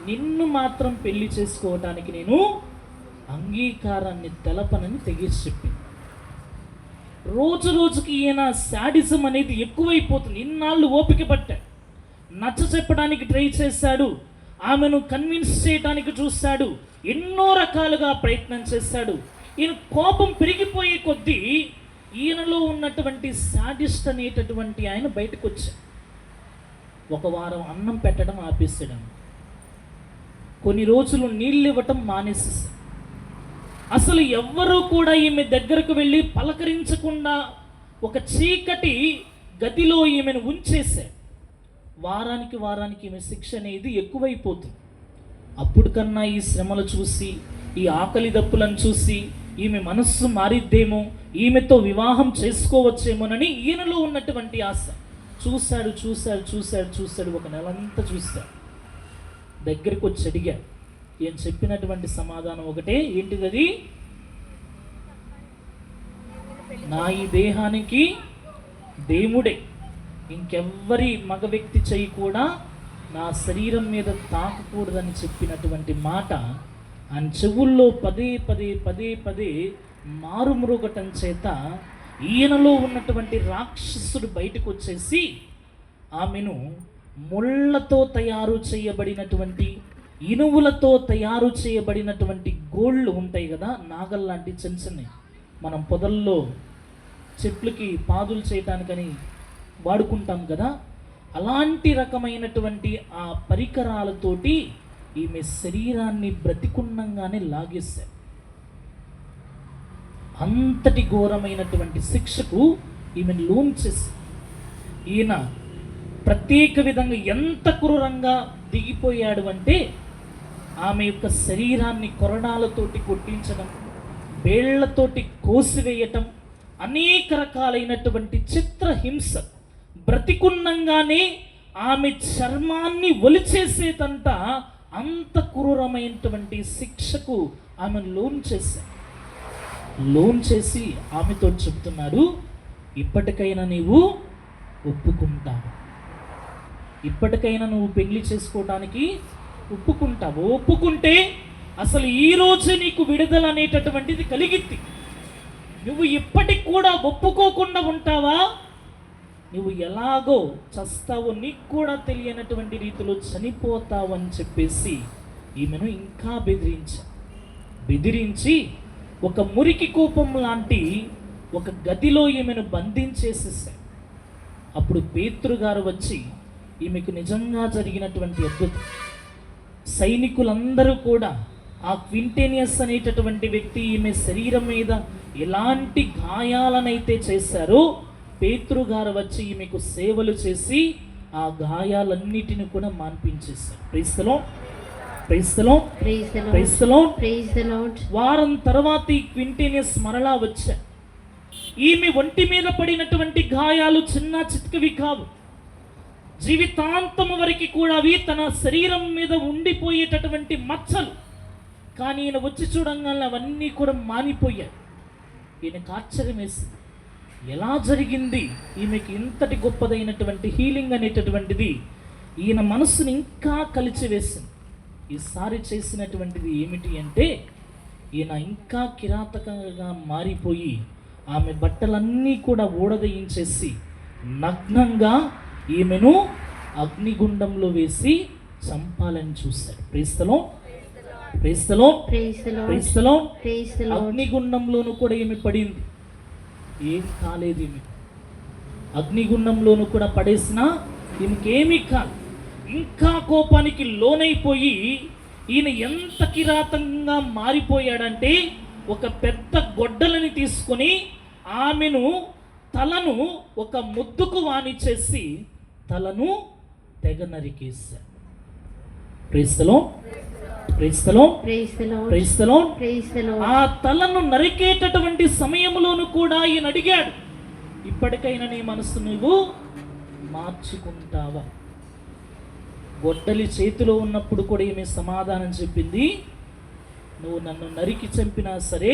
Speaker 2: నిన్ను మాత్రం పెళ్లి చేసుకోవటానికి నేను అంగీకారాన్ని తెలపనని తెగేసి చెప్పింది. రోజు రోజుకి ఈయన శాడిజం అనేది ఎక్కువైపోతుంది. ఇన్నాళ్ళు ఓపిక పట్టాడు, నచ్చ చెప్పడానికి ట్రై చేశాడు, ఆమెను కన్విన్స్ చేయడానికి చూశాడు, ఎన్నో రకాలుగా ప్రయత్నం చేశాడు. ఈయన కోపం పెరిగిపోయే కొద్దీ ఈయనలో ఉన్నటువంటి శాడిస్ట్ అనేటటువంటి ఆయన బయటకు వచ్చాడు. ఒక వారం అన్నం పెట్టడం ఆపేసాడు, కొన్ని రోజులు నీళ్ళు ఇవ్వటం మానేసేసాడు. అసలు ఎవ్వరూ కూడా ఈమె దగ్గరకు వెళ్ళి పలకరించకుండా ఒక చీకటి గదిలో ఈమెను ఉంచేశాడు. వారానికి వారానికి ఈమె శిక్ష అనేది ఎక్కువైపోతుంది. అప్పుడు కన్నా ఈ శ్రమలు చూసి, ఈ ఆకలి దప్పులను చూసి ఈమె మనస్సు మారిద్దేమో, ఈమెతో వివాహం చేసుకోవచ్చేమోనని ఈయనలో ఉన్నటువంటి ఆశ. చూశాడు చూశాడు చూశాడు చూశాడు ఒక నెలంతా చూశాడు. దగ్గరికి వచ్చి అడిగాడు. ఈయన చెప్పినటువంటి సమాధానం ఒకటే, ఏంటిది? నా ఈ దేహానికి దేవుడే, ఇంకెవ్వరి మగ వ్యక్తి చెయ్యి కూడా నా శరీరం మీద తాకకూడదని చెప్పినటువంటి మాట ఆయన చెవుల్లో పదే పదే పదే పదే మారుమ్రోగటం చేత ఈయనలో ఉన్నటువంటి రాక్షసుడు బయటకు వచ్చేసి ఆమెను ముళ్ళతో తయారు చేయబడినటువంటి, ఇనువులతో తయారు చేయబడినటువంటి గోళ్ళు ఉంటాయి కదా, నాగల్ లాంటి చిన్న చిన్నవి, మనం పొదల్లో చెట్లకి పాదులు చేయటానికని వాడుకుంటాం కదా, అలాంటి రకమైనటువంటి ఆ పరికరాలతోటి ఈమె శరీరాన్ని బ్రతికున్నంగానే లాగేశారు. అంతటి ఘోరమైనటువంటి శిక్షకు ఈమెను లోన్ చేసి ఈయన ప్రత్యేక విధంగా ఎంత క్రూరంగా దిగిపోయాడు అంటే, ఆమె యొక్క శరీరాన్ని కొరడాలతోటి కొట్టించడం, వేళ్లతోటి కోసివేయటం, అనేక రకాలైనటువంటి చిత్రహింస, బ్రతికున్నంగానే ఆమె చర్మాన్ని ఒలిచేసేదంట అంత క్రూరమైనటువంటి శిక్షకు ఆమెను లోన్ చేసి ఆమెతో చెప్తున్నాడు, ఇప్పటికైనా నీవు ఒప్పుకుంటావు, ఇప్పటికైనా నువ్వు పెళ్లి చేసుకోవడానికి ఒప్పుకుంటావు, ఒప్పుకుంటే అసలు ఈ రోజే నీకు విడుదల అనేటటువంటిది కలిగిద్ది. నువ్వు ఇప్పటికి కూడా ఒప్పుకోకుండా ఉంటావా, నువ్వు ఎలాగో చస్తావో నీకు కూడా తెలియనటువంటి రీతిలో చనిపోతావు అని చెప్పేసి ఈమెను ఇంకా బెదిరించి ఒక మురికి కూపం లాంటి ఒక గదిలో ఈమెను బంధించేసేసాడు. అప్పుడు పేతురు గారు వచ్చి ఈమెకు నిజంగా జరిగినటువంటి అద్భుతం, సైనికులందరూ కూడా ఆ క్వింటేనియస్ అనేటటువంటి వ్యక్తి ఈమె శరీరం మీద ఎలాంటి గాయాలనైతే చేశారో, పేతురు గారు వచ్చి ఈమెకు సేవలు చేసి ఆ గాయాలన్నిటిని కూడా మాన్పించేశారు. Praise the lord. Praise the lord.
Speaker 3: Praise the
Speaker 2: praise
Speaker 3: Lord
Speaker 2: the lord.
Speaker 3: Praise the Lord.
Speaker 2: వారం తర్వాత ఈ క్వింటీనియస్ మరలా వచ్చా. ఈమె ఒంటి మీద పడినటువంటి గాయాలు చిన్న చితకవి కావు, జీవితాంతము వరకు కూడా అవి తన శరీరం మీద ఉండిపోయేటటువంటి మచ్చలు. కానీ ఈయన వచ్చి చూడంగానే అవన్నీ కూడా మానిపోయాయి. ఈయనకు ఆశ్చర్యం వేసింది, ఎలా జరిగింది ఈమెకి ఇంతటి గొప్పదైనటువంటి హీలింగ్ అనేటటువంటిది. ఈయన మనస్సుని ఇంకా కలిచివేసింది. ఈసారి చేసినటువంటిది ఏమిటి అంటే, ఈయన ఇంకా కిరాతకంగా మారిపోయి ఆమె బట్టలన్నీ కూడా ఊడదయించేసి నగ్నంగా ఈమెను అగ్నిగుండంలో వేసి చంపాలని చూశాడు. Praise the lord. Praise the lord.
Speaker 3: Praise the lord
Speaker 2: praise the lord.
Speaker 3: Praise the Lord.
Speaker 2: అగ్నిగుండంలోనూ కూడా ఈమె పడింది, ఏం కాలేదు. ఈమె అగ్నిగుండంలోనూ కూడా పడేసినా ఈమెకేమీ కాదు. ఇంకా కోపానికి లోనైపోయి ఈయన ఎంత కిరాతంగా మారిపోయాడంటే, ఒక పెద్ద గొడ్డలని తీసుకొని ఆమెను తలను ఒక ముద్దుకు వానిచేసి తలను తెగ నరికేశాడు. Praise the lord. Praise the lord.
Speaker 3: Praise the lord
Speaker 2: praise the lord.
Speaker 3: Praise the Lord.
Speaker 2: ఆ తలను నరికేటటువంటి సమయంలోనూ కూడా ఈయన అడిగాడు, ఇప్పటికైనా నీ మనసు నువ్వు మార్చుకుంటావా? గొడ్డలి చేతిలో ఉన్నప్పుడు కూడా ఈమె సమాధానం చెప్పింది, నువ్వు నన్ను నరికి చంపినా సరే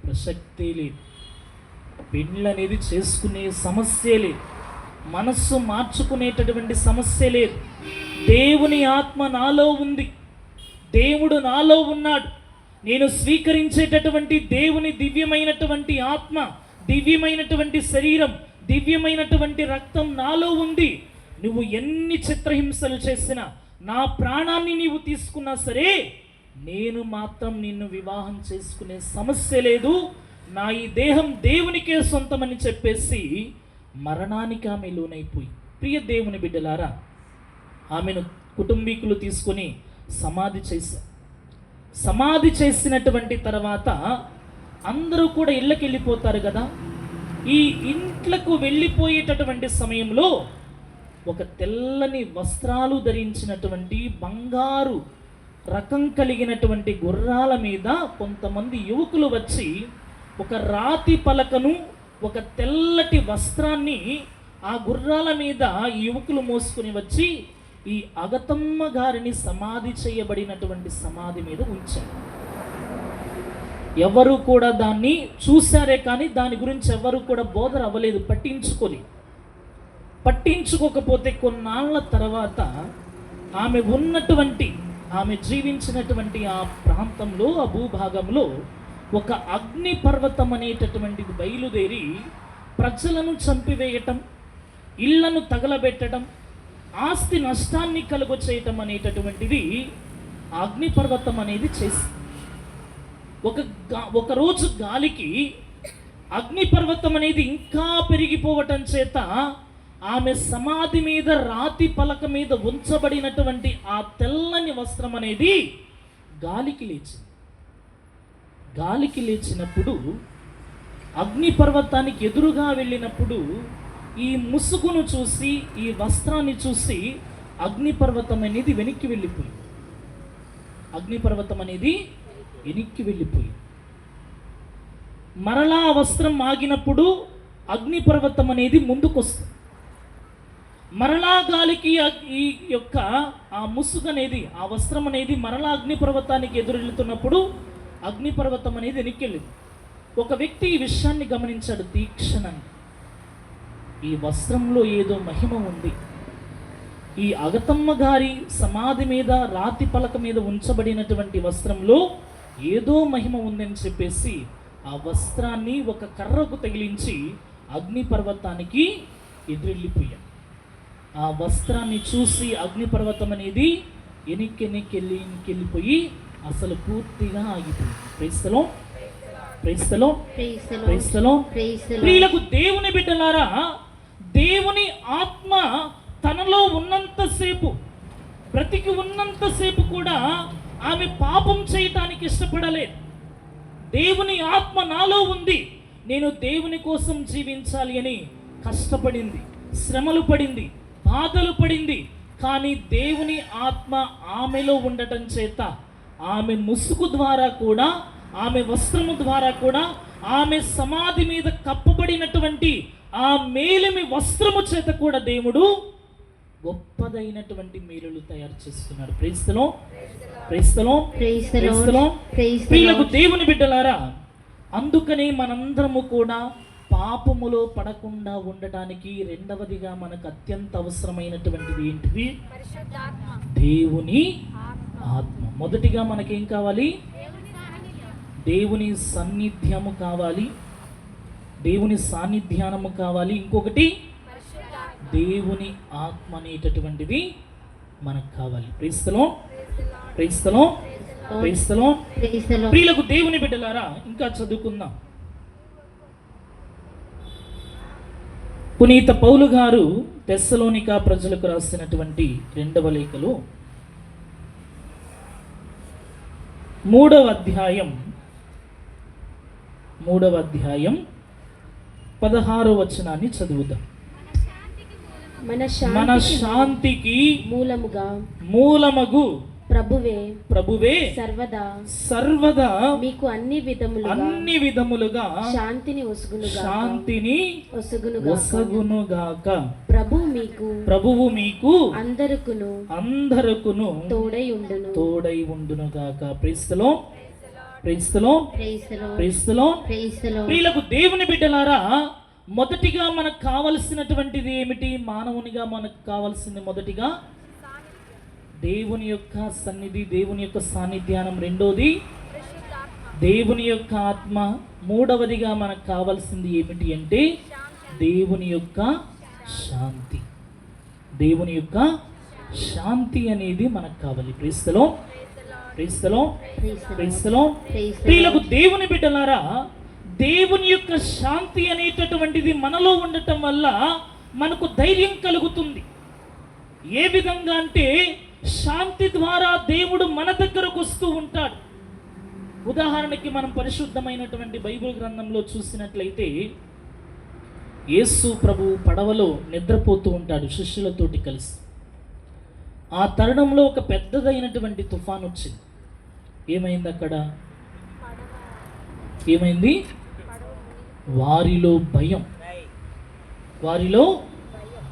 Speaker 2: ప్రసక్తే లేదు, పెళ్ళి అనేది చేసుకునే సమస్య లేదు, మనస్సు మార్చుకునేటటువంటి సమస్య లేదు. దేవుని ఆత్మ నాలో ఉంది, దేవుడు నాలో ఉన్నాడు, నేను స్వీకరించేటటువంటి దేవుని దివ్యమైనటువంటి ఆత్మ, దివ్యమైనటువంటి శరీరం, దివ్యమైనటువంటి రక్తం నాలో ఉంది. నువ్వు ఎన్ని చిత్రహింసలు చేసినా, నా ప్రాణాన్ని నీవు తీసుకున్నా సరే, నేను మాత్రం నిన్ను వివాహం చేసుకునే సమస్య లేదు, నా ఈ దేహం దేవునికే సొంతమని చెప్పేసి మరణానికి ఆమె లోనైపోయి. ప్రియ దేవుని బిడ్డలారా, ఆమెను కుటుంబీకులు తీసుకొని సమాధి చేశారు. సమాధి చేసినటువంటి తర్వాత అందరూ కూడా ఇళ్ళకి వెళ్ళిపోతారు కదా. ఈ ఇంట్లకు వెళ్ళిపోయేటటువంటి సమయంలో ఒక తెల్లని వస్త్రాలు ధరించినటువంటి బంగారు రకం కలిగినటువంటి గుర్రాల మీద కొంతమంది యువకులు వచ్చి ఒక రాతి పలకను, ఒక తెల్లటి వస్త్రాన్ని ఆ గుర్రాల మీద ఈ యువకులు మోసుకుని వచ్చి ఈ అగతమ్మ గారిని సమాధి చేయబడినటువంటి సమాధి మీద ఉంచారు. ఎవరు కూడా దాన్ని చూశారే కానీ దాని గురించి ఎవరు కూడా బోధన అవ్వలేదు, పట్టించుకోకపోతే కొన్నాళ్ళ తర్వాత ఆమె జీవించినటువంటి ఆ ప్రాంతంలో, ఆ భూభాగంలో ఒక అగ్ని పర్వతం అనేటటువంటిది బయలుదేరి ప్రజలను చంపివేయటం, ఇళ్లను తగలబెట్టడం, ఆస్తి నష్టాన్ని కలుగొచ్చేయటం అనేటటువంటిది అగ్నిపర్వతం అనేది చేసి, ఒకరోజు గాలికి అగ్నిపర్వతం అనేది ఇంకా పెరిగిపోవటం చేత ఆమె సమాధి మీద రాతి పలక మీద ఉంచబడినటువంటి ఆ తెల్లని వస్త్రం అనేది గాలికి లేచినప్పుడు అగ్నిపర్వతానికి ఎదురుగా వెళ్ళినప్పుడు ఈ ముసుగును చూసి, ఈ వస్త్రాన్ని చూసి అగ్నిపర్వతం అనేది వెనక్కి వెళ్ళిపోయి మరలా ఆ వస్త్రం ఆగినప్పుడు అగ్నిపర్వతం అనేది ముందుకొస్తుంది. మరలా గాలికి ఈ యొక్క ఆ ముసుగు అనేది, ఆ వస్త్రం అనేది మరలా అగ్నిపర్వతానికి ఎదురెళ్తున్నప్పుడు అగ్నిపర్వతం అనేది వెనక్కి వెళ్ళింది. ఒక వ్యక్తి ఈ విషయాన్ని గమనించాడు తీక్షణంగా, ఈ వస్త్రంలో ఏదో మహిమ ఉంది, ఈ అగతమ్మ గారి సమాధి మీద రాతి పలక మీద ఉంచబడినటువంటి వస్త్రంలో ఏదో మహిమ ఉందని చెప్పేసి ఆ వస్త్రాన్ని ఒక కర్రకు తగిలించి అగ్నిపర్వతానికి ఎదురెళ్ళిపోయాడు. ఆ వస్త్రాన్ని చూసి అగ్నిపర్వతం అనేది వెనక్కెళ్ళిపోయి అసలు పూర్తిగా ఆగిపోయింది. Praise the lord. Praise the lord. Praise the lord. ప్రియులకు దేవుని బిడ్డలారా, దేవుని ఆత్మ తనలో ఉన్నంతసేపు, బ్రతికి ఉన్నంతసేపు కూడా ఆమె పాపం చేయటానికి ఇష్టపడలేదు. దేవుని ఆత్మ నాలో ఉంది, నేను దేవుని కోసం జీవించాలి అని కష్టపడింది, శ్రమలు పడింది, బాధలు పడింది, కానీ దేవుని ఆత్మ ఆమెలో ఉండటం చేత ఆమె ముసుగు ద్వారా కూడా, ఆమె వస్త్రము ద్వారా కూడా, ఆమె సమాధి మీద కప్పబడినటువంటి ఆ మేలిమి వస్త్రము చేత కూడా దేవుడు గొప్పదైనటువంటి మేలులు తయారు చేస్తున్నాడు. ప్రైస్తలో ప్రైస్తలో
Speaker 3: Praise the Lord.
Speaker 2: ప్రైస్తలో
Speaker 3: Praise the
Speaker 2: ప్రియులకు
Speaker 3: Lord.
Speaker 2: దేవుని బిడ్డలారా, అందుకనే మనందరము కూడా పాపములో పడకుండా ఉండటానికి రెండవదిగా మనకు అత్యంత అవసరమైనటువంటిది ఏంటిది? దేవుని ఆత్మ. మొదటిగా మనకేం కావాలి? దేవుని సన్నిధ్యము కావాలి, దేవుని సాన్నిధ్యానము కావాలి. ఇంకొకటి దేవుని ఆత్మ అనేటటువంటిది మనకు కావాలి. ప్రైస్తలో ప్రైస్తలో ప్రైస్తలో
Speaker 3: Praise the Lord.
Speaker 2: ప్రియులకు దేవుని బిడ్డలారా, ఇంకా చదువుకుందాం. పునీత పౌలు గారు తెస్సలోనికా ప్రజలకు రాసినటువంటి 2వ లేఖలో 3వ అధ్యాయం 16వ వచనాన్ని చదువుదాం. మన శాంతికి మూలమగు ప్రభువే సర్వదా
Speaker 3: మీకు అన్ని
Speaker 2: విధములుగా
Speaker 3: శాంతిని
Speaker 2: ఒసగునుగాక.
Speaker 3: ప్రభువు మీకు
Speaker 2: అందరకును తోడై ఉండునుగాక. ప్రైస్తలో ప్రియులకు దేవుని బిడ్డలారా, మొదటిగా మనకు కావలసినటువంటిది ఏమిటి? మానవునిగా మనకు కావలసింది మొదటిగా దేవుని యొక్క సన్నిధి, దేవుని యొక్క సాన్నిధ్యానం. రెండోది దేవుని యొక్క ఆత్మ. మూడవదిగా మనకు కావాల్సింది ఏమిటి అంటే దేవుని యొక్క శాంతి. దేవుని యొక్క శాంతి అనేది మనకు కావాలి. ప్రైస్తలో ప్రియులకు దేవుని బిడ్డలారా, దేవుని యొక్క శాంతి అనేటటువంటిది మనలో ఉండటం వల్ల మనకు ధైర్యం కలుగుతుంది. ఏ విధంగా అంటే శాంతి ద్వారా దేవుడు మన దగ్గరకు వస్తూ ఉంటాడు. ఉదాహరణకి మనం పరిశుద్ధమైనటువంటి బైబిల్ గ్రంథంలో చూసినట్లయితే యేసు ప్రభు పడవలో నిద్రపోతూ ఉంటాడు శిష్యులతోటి కలిసి. ఆ తరుణంలో ఒక పెద్దదైనటువంటి తుఫాన్ వచ్చింది. ఏమైంది అక్కడ? ఏమైంది? వారిలో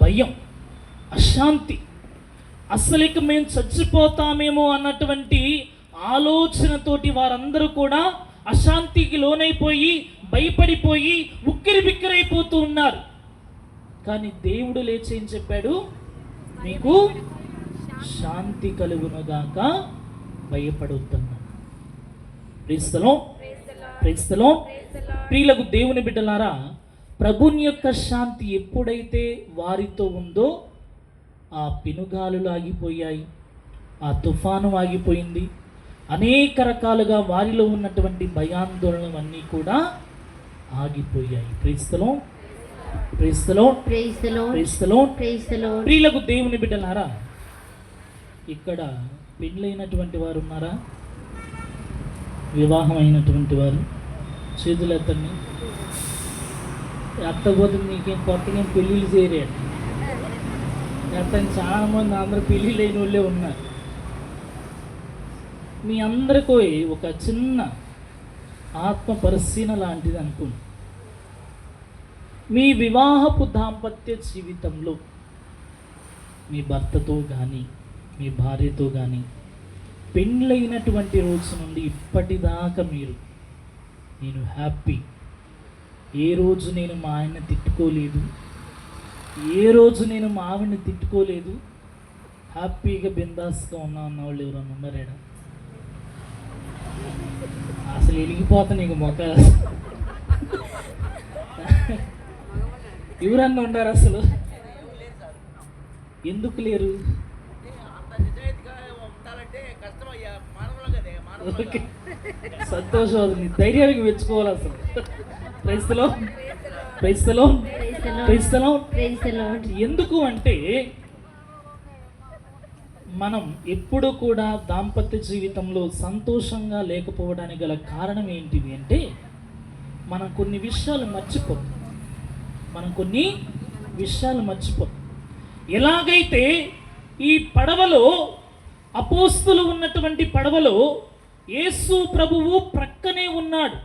Speaker 2: భయం, అశాంతి, అసలు ఇక మేము చచ్చిపోతామేమో అన్నటువంటి ఆలోచనతోటి వారందరూ కూడా అశాంతికి లోనైపోయి, భయపడిపోయి, ఉక్కిరిబిక్కిరైపోతూ ఉన్నారు. కానీ దేవుడు లేచి ఏం చెప్పాడు? మీకు శాంతి కలుగునుగాక, భయపడొద్దన్నాడు. ప్రైస్తలో ప్రియులకు దేవుని బిడ్డలారా, ప్రభుని యొక్క శాంతి ఎప్పుడైతే వారితో ఉందో ఆ పెనుగాలులు ఆగిపోయాయి, ఆ తుఫాను ఆగిపోయింది. అనేక రకాలుగా వారిలో ఉన్నటువంటి భయాందోళనలు అన్నీ కూడా ఆగిపోయాయి. ప్రైస్తలో ప్రియులకు దేవుని బిడ్డలారా, ఇక్కడ పెళ్ళైనటువంటి వారు ఉన్నారా? వివాహం అయినటువంటి వారు చేతులు ఎత్తండి. ఎత్తపోతే మీకేం కొత్తగా పెళ్ళిళ్ళు చేయరేట. ఎత్తని చాలా మంది అందరూ పెళ్ళిళ్ళు అయిన వాళ్ళే ఉన్నారు. మీ అందరికీ ఒక చిన్న ఆత్మ పరిశీలన లాంటిది అనుకోండి. మీ వివాహపు దాంపత్య జీవితంలో మీ భర్తతో కానీ మీ భార్యతో కానీ పెళ్ళైనటువంటి రోజు నుండి ఇప్పటిదాకా నేను హ్యాపీ, ఏ రోజు నేను మా ఆయన్ని తిట్టుకోలేదు, ఏ రోజు నేను మా ఆవిడని తిట్టుకోలేదు, హ్యాపీగా బిందాస్గా అన్న వాళ్ళు ఎవరన్నా ఉన్నారేడా? అసలు వెలిగిపోతా నీకు మొక్క. ఎవరన్నా ఉన్నారు అసలు? ఎందుకు లేరు? ఓకే, సంతోషం. నీ ధైర్యానికి మెచ్చుకోవాలి అసలు. ఎందుకు అంటే మనం ఎప్పుడు కూడా దాంపత్య జీవితంలో సంతోషంగా లేకపోవడానికి గల కారణం ఏంటిది అంటే మనం కొన్ని విషయాలు మర్చిపోతాం. ఎలాగైతే
Speaker 1: ఈ పడవలో అపోస్తులు ఉన్నటువంటి పడవలో యేసు ప్రభువు ప్రక్కనే ఉన్నాడు.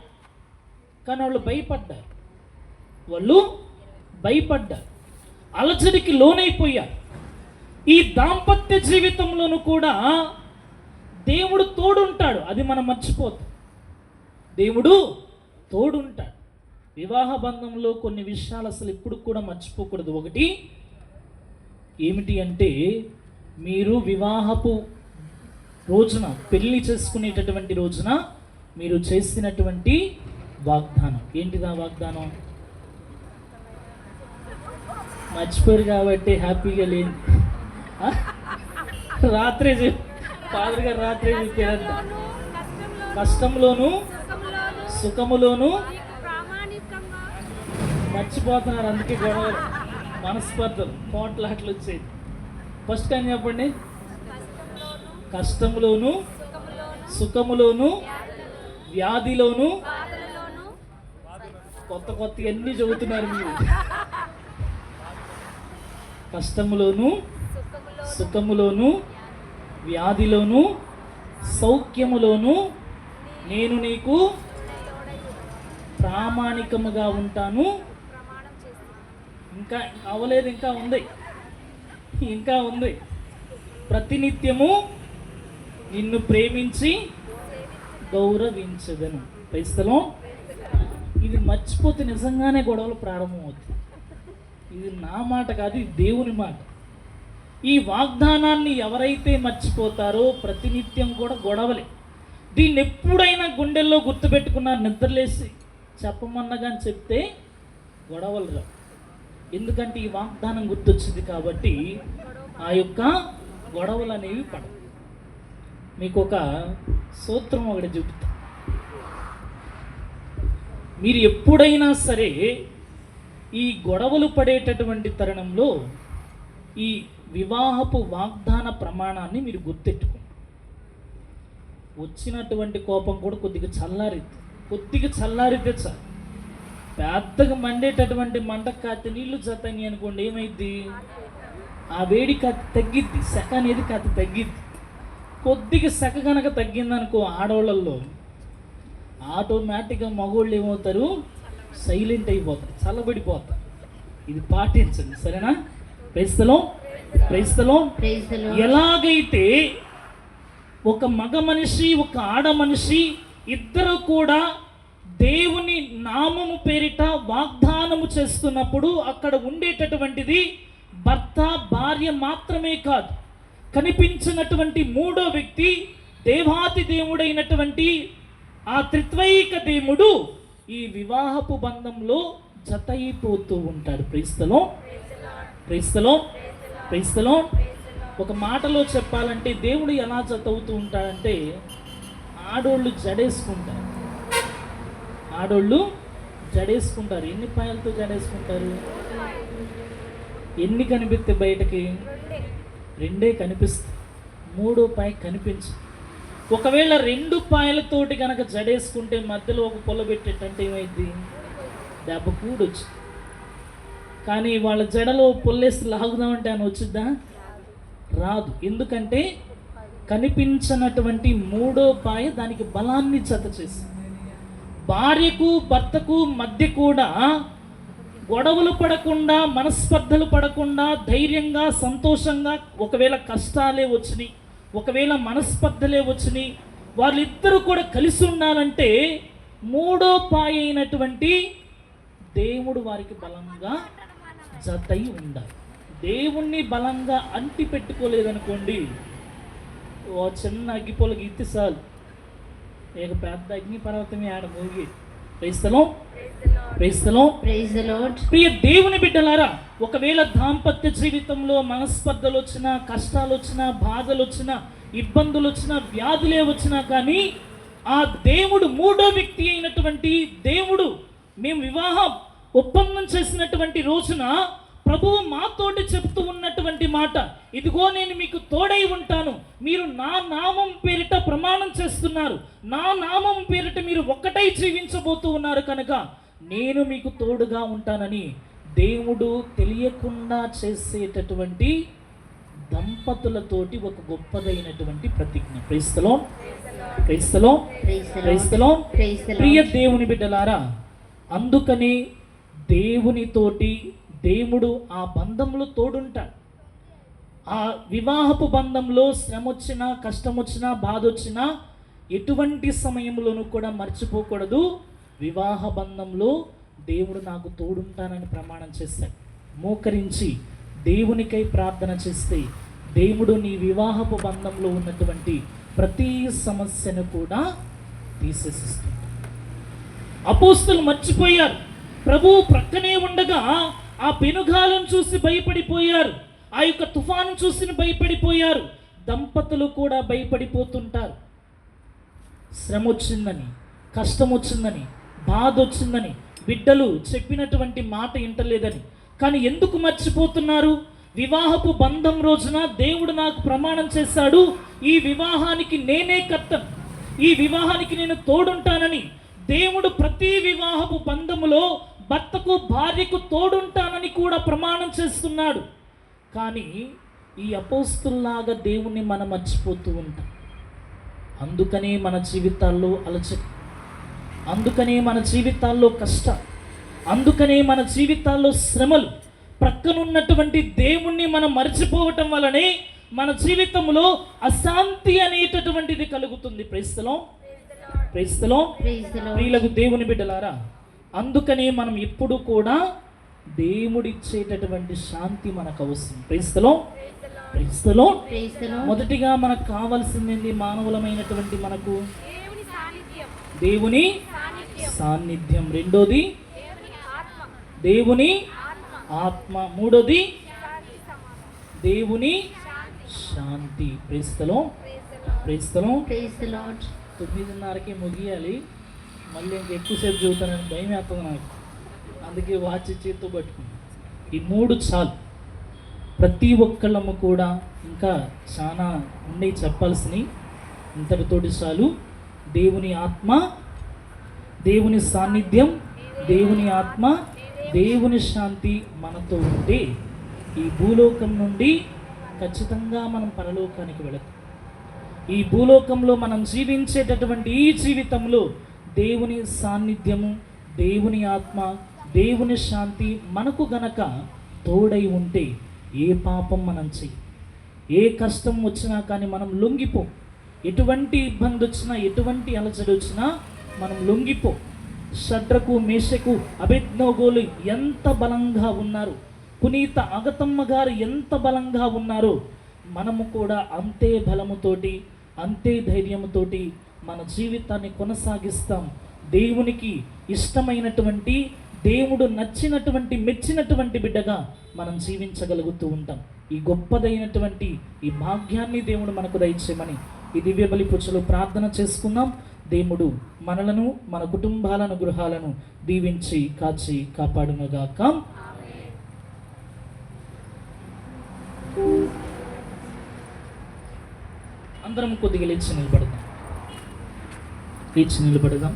Speaker 1: కానీ వాళ్ళు భయపడ్డారు, అలజడికి లోనైపోయారు. ఈ దాంపత్య జీవితంలోనూ కూడా దేవుడు తోడుంటాడు, అది మనం మర్చిపోతాం. దేవుడు తోడుంటాడు. వివాహ బంధంలో కొన్ని విషయాలు అసలు ఎప్పుడు కూడా మర్చిపోకూడదు. ఒకటి ఏమిటి అంటే, మీరు వివాహపు రోజున, పెళ్లి చేసుకునేటటువంటి రోజున మీరు చేసినటువంటి వాగ్దానం ఏంటిదా? వాగ్దానం మర్చిపోయారు కాబట్టి హ్యాపీగా లేదు. రాత్రే ఫాదర్ గారు రాత్రే చెప్పారంట, కష్టంలోను సుఖములోను మర్చిపోతున్నారు. అందుకే గొడవలు, మనస్పర్ధలు, పోట్లాట్లు వచ్చేది. ఫస్ట్ కానీ చెప్పండి, కష్టంలోను సుఖములోను వ్యాధిలోను. కొత్త అన్నీ చెబుతున్నారు మీరు. కష్టములోను సుఖములోను వ్యాధిలోను సౌఖ్యములోను నేను నీకు ప్రామాణికముగా ఉంటాను. ఇంకా అవలేదు, ఇంకా ఉంది. ప్రతినిత్యము నిన్ను ప్రేమించి గౌరవించదను. క్రైస్తవం ఇది మర్చిపోతే నిజంగానే గొడవలు ప్రారంభమవుతాయి. ఇది నా మాట కాదు, ఇది దేవుని మాట. ఈ వాగ్దానాన్ని ఎవరైతే మర్చిపోతారో ప్రతినిత్యం కూడా గొడవలే. దీన్ని ఎప్పుడైనా గుండెల్లో గుర్తుపెట్టుకున్నారు, నిద్రలేసి చెప్పమన్నా కానీ చెప్తే గొడవలు రావు. ఎందుకంటే ఈ వాగ్దానం గుర్తొచ్చింది కాబట్టి ఆ యొక్క గొడవలు అనేవి పడవు. మీకు ఒక సూత్రం ఒకటి చెబుతా. మీరు ఎప్పుడైనా సరే ఈ గొడవలు పడేటటువంటి తరుణంలో ఈ వివాహపు వాగ్దాన ప్రమాణాన్ని మీరు గుర్తెట్టుకోండి. వచ్చినటువంటి కోపం కూడా కొద్దిగా చల్లారితే చాలు. పెద్దగా మండేటటువంటి మంట కాతి నీళ్లు జతని అనుకోండి, ఏమైద్ది? ఆ వేడి కాతి తగ్గిద్ది, సెక అనేది కాతి తగ్గిద్ది. కొద్దిగా సెక కనుక తగ్గిందనుకో ఆడవాళ్ళల్లో, ఆటోమేటిక్గా మగోళ్ళు ఏమవుతారు? సైలెంట్ అయిపోతారు, చల్లబడిపోతారు. ఇది పాటించండి, సరేనా? ప్రైస్తలో ఎలాగైతే ఒక మగ మనిషి ఒక ఆడ మనిషి ఇద్దరు కూడా దేవుని నామము పేరిట వాగ్దానము చేస్తున్నప్పుడు అక్కడ ఉండేటటువంటిది భర్త భార్య మాత్రమే కాదు, కనిపించినటువంటి మూడో వ్యక్తి దేవాతి దేవుడైనటువంటి ఆ త్రిత్వైక దేవుడు ఈ వివాహపు బంధంలో జతయిపోతూ ఉంటాడు. ప్రైస్తలో ఒక మాటలో చెప్పాలంటే దేవుడు ఎలా జతవుతూ ఉంటాడంటే, ఆడోళ్ళు జడేసుకుంటారు. ఎన్ని పాయలతో జడేసుకుంటారు? ఎన్ని కనిపిస్తే బయటకి? రెండే కనిపిస్తాయి, మూడో పాయ కనిపించు. ఒకవేళ 2 పాయలతోటి కనుక జడేసుకుంటే మధ్యలో ఒక పొల పెట్టేటంటే ఏమైంది? దెబ్బ కూడొచ్చు. కానీ వాళ్ళ జడలో పొల్లేసి లాగుదామంటే అని వచ్చిద్దా? రాదు. ఎందుకంటే కనిపించినటువంటి మూడో పాయ దానికి బలాన్ని జత చేసి, భార్యకు భర్తకు మధ్య కూడా గొడవలు పడకుండా, మనస్పర్ధలు పడకుండా, ధైర్యంగా సంతోషంగా, ఒకవేళ కష్టాలే వచ్చినాయి, ఒకవేళ మనస్పర్ధలే వచ్చినాయి, వాళ్ళిద్దరూ కూడా కలిసి ఉండాలంటే మూడో పాయ అయినటువంటి దేవుడు వారికి బలంగా జతై ఉండాలి. దేవుణ్ణి బలంగా అంటి పెట్టుకోలేదనుకోండి, ఓ చిన్న అగ్గిపోలకి ఇత్తి చాలు, ఇక పెద్ద అగ్ని పర్వతమే ఆడ మోగి. ప్రియ దేవుని బిడ్డలారా, ఒకవేళ దాంపత్య జీవితంలో మనస్పర్ధలు వచ్చినా, కష్టాలు వచ్చినా, బాధలు వచ్చినా, ఇబ్బందులు వచ్చినా, వ్యాధులే వచ్చినా కానీ ఆ దేవుడు మూడో వ్యక్తి అయినటువంటి దేవుడు, మేము వివాహం ఒప్పందం చేసినటువంటి రోజున ప్రభువు మాతోటి చెప్తూ ఉన్నటువంటి మాట, ఇదిగో నేను మీకు తోడై ఉంటాను, మీరు నా నామం పేరిట ప్రమాణం చేస్తున్నారు, నా నామం పేరిట మీరు ఒక్కటై జీవించబోతూ ఉన్నారు కనుక నేను మీకు తోడుగా ఉంటానని దేవుడు తెలియకుండా చేసేటటువంటి
Speaker 2: దంపతులతోటి ఒక గొప్పదైనటువంటి ప్రతిజ్ఞ. క్రైస్తలో క్రైస్తలో
Speaker 3: Praise the Lord.
Speaker 2: క్రైస్తలో
Speaker 3: Praise the Lord.
Speaker 2: ప్రియ దేవుని బిడ్డలారా, అందుకని దేవునితోటి దేవుడు ఆ బంధంలో తోడుంటాడు. ఆ వివాహపు బంధంలో శ్రమ వచ్చినా, కష్టం వచ్చినా, బాధ వచ్చినా ఎటువంటి సమయంలోనూ కూడా మర్చిపోకూడదు. వివాహ బంధంలో దేవుడు నాకు తోడుంటానని ప్రమాణం చేస్తాడు. మోకరించి దేవునికై ప్రార్థన చేస్తే దేవుడు నీ వివాహపు బంధంలో ఉన్నటువంటి ప్రతి సమస్యను కూడా తీసేసిస్తుంది. అపోస్తులు మర్చిపోయారు. ప్రభువు ప్రక్కనే ఉండగా ఆ పెనుగాలను చూసి భయపడిపోయారు. ఆ యొక్క తుఫాను చూసి భయపడిపోయారు. దంపతులు కూడా భయపడిపోతుంటారు. శ్రమ వచ్చిందని, కష్టం వచ్చిందని, బాధ వచ్చిందని, బిడ్డలు చెప్పినటువంటి మాట వింటలేదని. కానీ ఎందుకు మర్చిపోతున్నారు? వివాహపు బంధం రోజున దేవుడు నాకు ప్రమాణం చేశాడు, ఈ వివాహానికి నేనే కర్తను, ఈ వివాహానికి నేను తోడుంటానని. దేవుడు ప్రతి వివాహపు బంధములో భర్తకు భార్యకు తోడుంటానని కూడా ప్రమాణం చేస్తున్నాడు. కానీ ఈ అపోస్తుల్లాగా దేవుణ్ణి మనం మర్చిపోతూ ఉంటాం. అందుకనే మన జీవితాల్లో అలచట, అందుకనే మన జీవితాల్లో కష్టం, అందుకనే మన జీవితాల్లో శ్రమలు. ప్రక్కనున్నటువంటి దేవుణ్ణి మనం మర్చిపోవటం వలనే మన జీవితంలో అశాంతి అనేటటువంటిది కలుగుతుంది. ప్రైస్తలో ప్రైస్తలో
Speaker 3: Praise the Lord.
Speaker 2: ప్రియులకు దేవుని బిడ్డలారా, అందుకనే మనం ఎప్పుడు కూడా దేవుడిచ్చేటటువంటి శాంతి మనకు అవసరం. ప్రైస్తలో ప్రైస్తలో
Speaker 3: Praise the Lord.
Speaker 2: మొదటిగా మనకు కావాల్సింది మానవులమైనటువంటి మనకు దేవుని సాన్నిధ్యం, రెండోది దేవుని ఆత్మ, మూడోది దేవుని శాంతి. ప్రైస్తలో ప్రైస్తలో
Speaker 3: Praise the Lord.
Speaker 2: 9:30కి ముగియాలి. మళ్ళీ ఎక్కువసేపు చూస్తానని భయం వేస్తుంది నాకు. అందుకే వాచ్ చేతితో పట్టుకున్నాను. ఈ మూడు చాలు. ప్రతి ఒక్కళ్ళము కూడా ఇంకా చాలా ఉండి చెప్పాల్సినవి, ఇంతటితోటి చాలు. దేవుని ఆత్మ, దేవుని సాన్నిధ్యం, దేవుని ఆత్మ, దేవుని శాంతి మనతో ఉంటే ఈ భూలోకం నుండి ఖచ్చితంగా మనం పరలోకానికి వెళతాం. ఈ భూలోకంలో మనం జీవించేటటువంటి ఈ జీవితంలో దేవుని సాన్నిధ్యము, దేవుని ఆత్మ, దేవుని శాంతి మనకు గనక తోడై ఉంటే ఏ పాపం మనం చెయ్యి, ఏ కష్టం వచ్చినా కానీ మనం లొంగిపో. ఎటువంటి ఇబ్బంది వచ్చినా, ఎటువంటి అలజడి వచ్చినా మనం లొంగిపో. షడ్రకు, మేషకు, అబేద్నెగోలు ఎంత బలంగా ఉన్నారు, పునీత అగతమ్మ గారు ఎంత బలంగా ఉన్నారో మనము కూడా అంతే బలముతోటి, అంతే ధైర్యముతోటి మన జీవితాన్ని కొనసాగిస్తాం. దేవునికి ఇష్టమైనటువంటి, దేవుడు నచ్చినటువంటి, మెచ్చినటువంటి బిడ్డగా మనం జీవించగలుగుతూ ఉంటాం. ఈ గొప్పదైనటువంటి ఈ భాగ్యాన్ని దేవుడు మనకు దయచేయమని ఈ దివ్య బలి పూజలో ప్రార్థన చేసుకుందాం. దేవుడు మనలను, మన కుటుంబాలను, గృహాలను దీవించి కాచి కాపాడునుగాక. అందరం కొద్దిగా లేచి నిలబడదాం.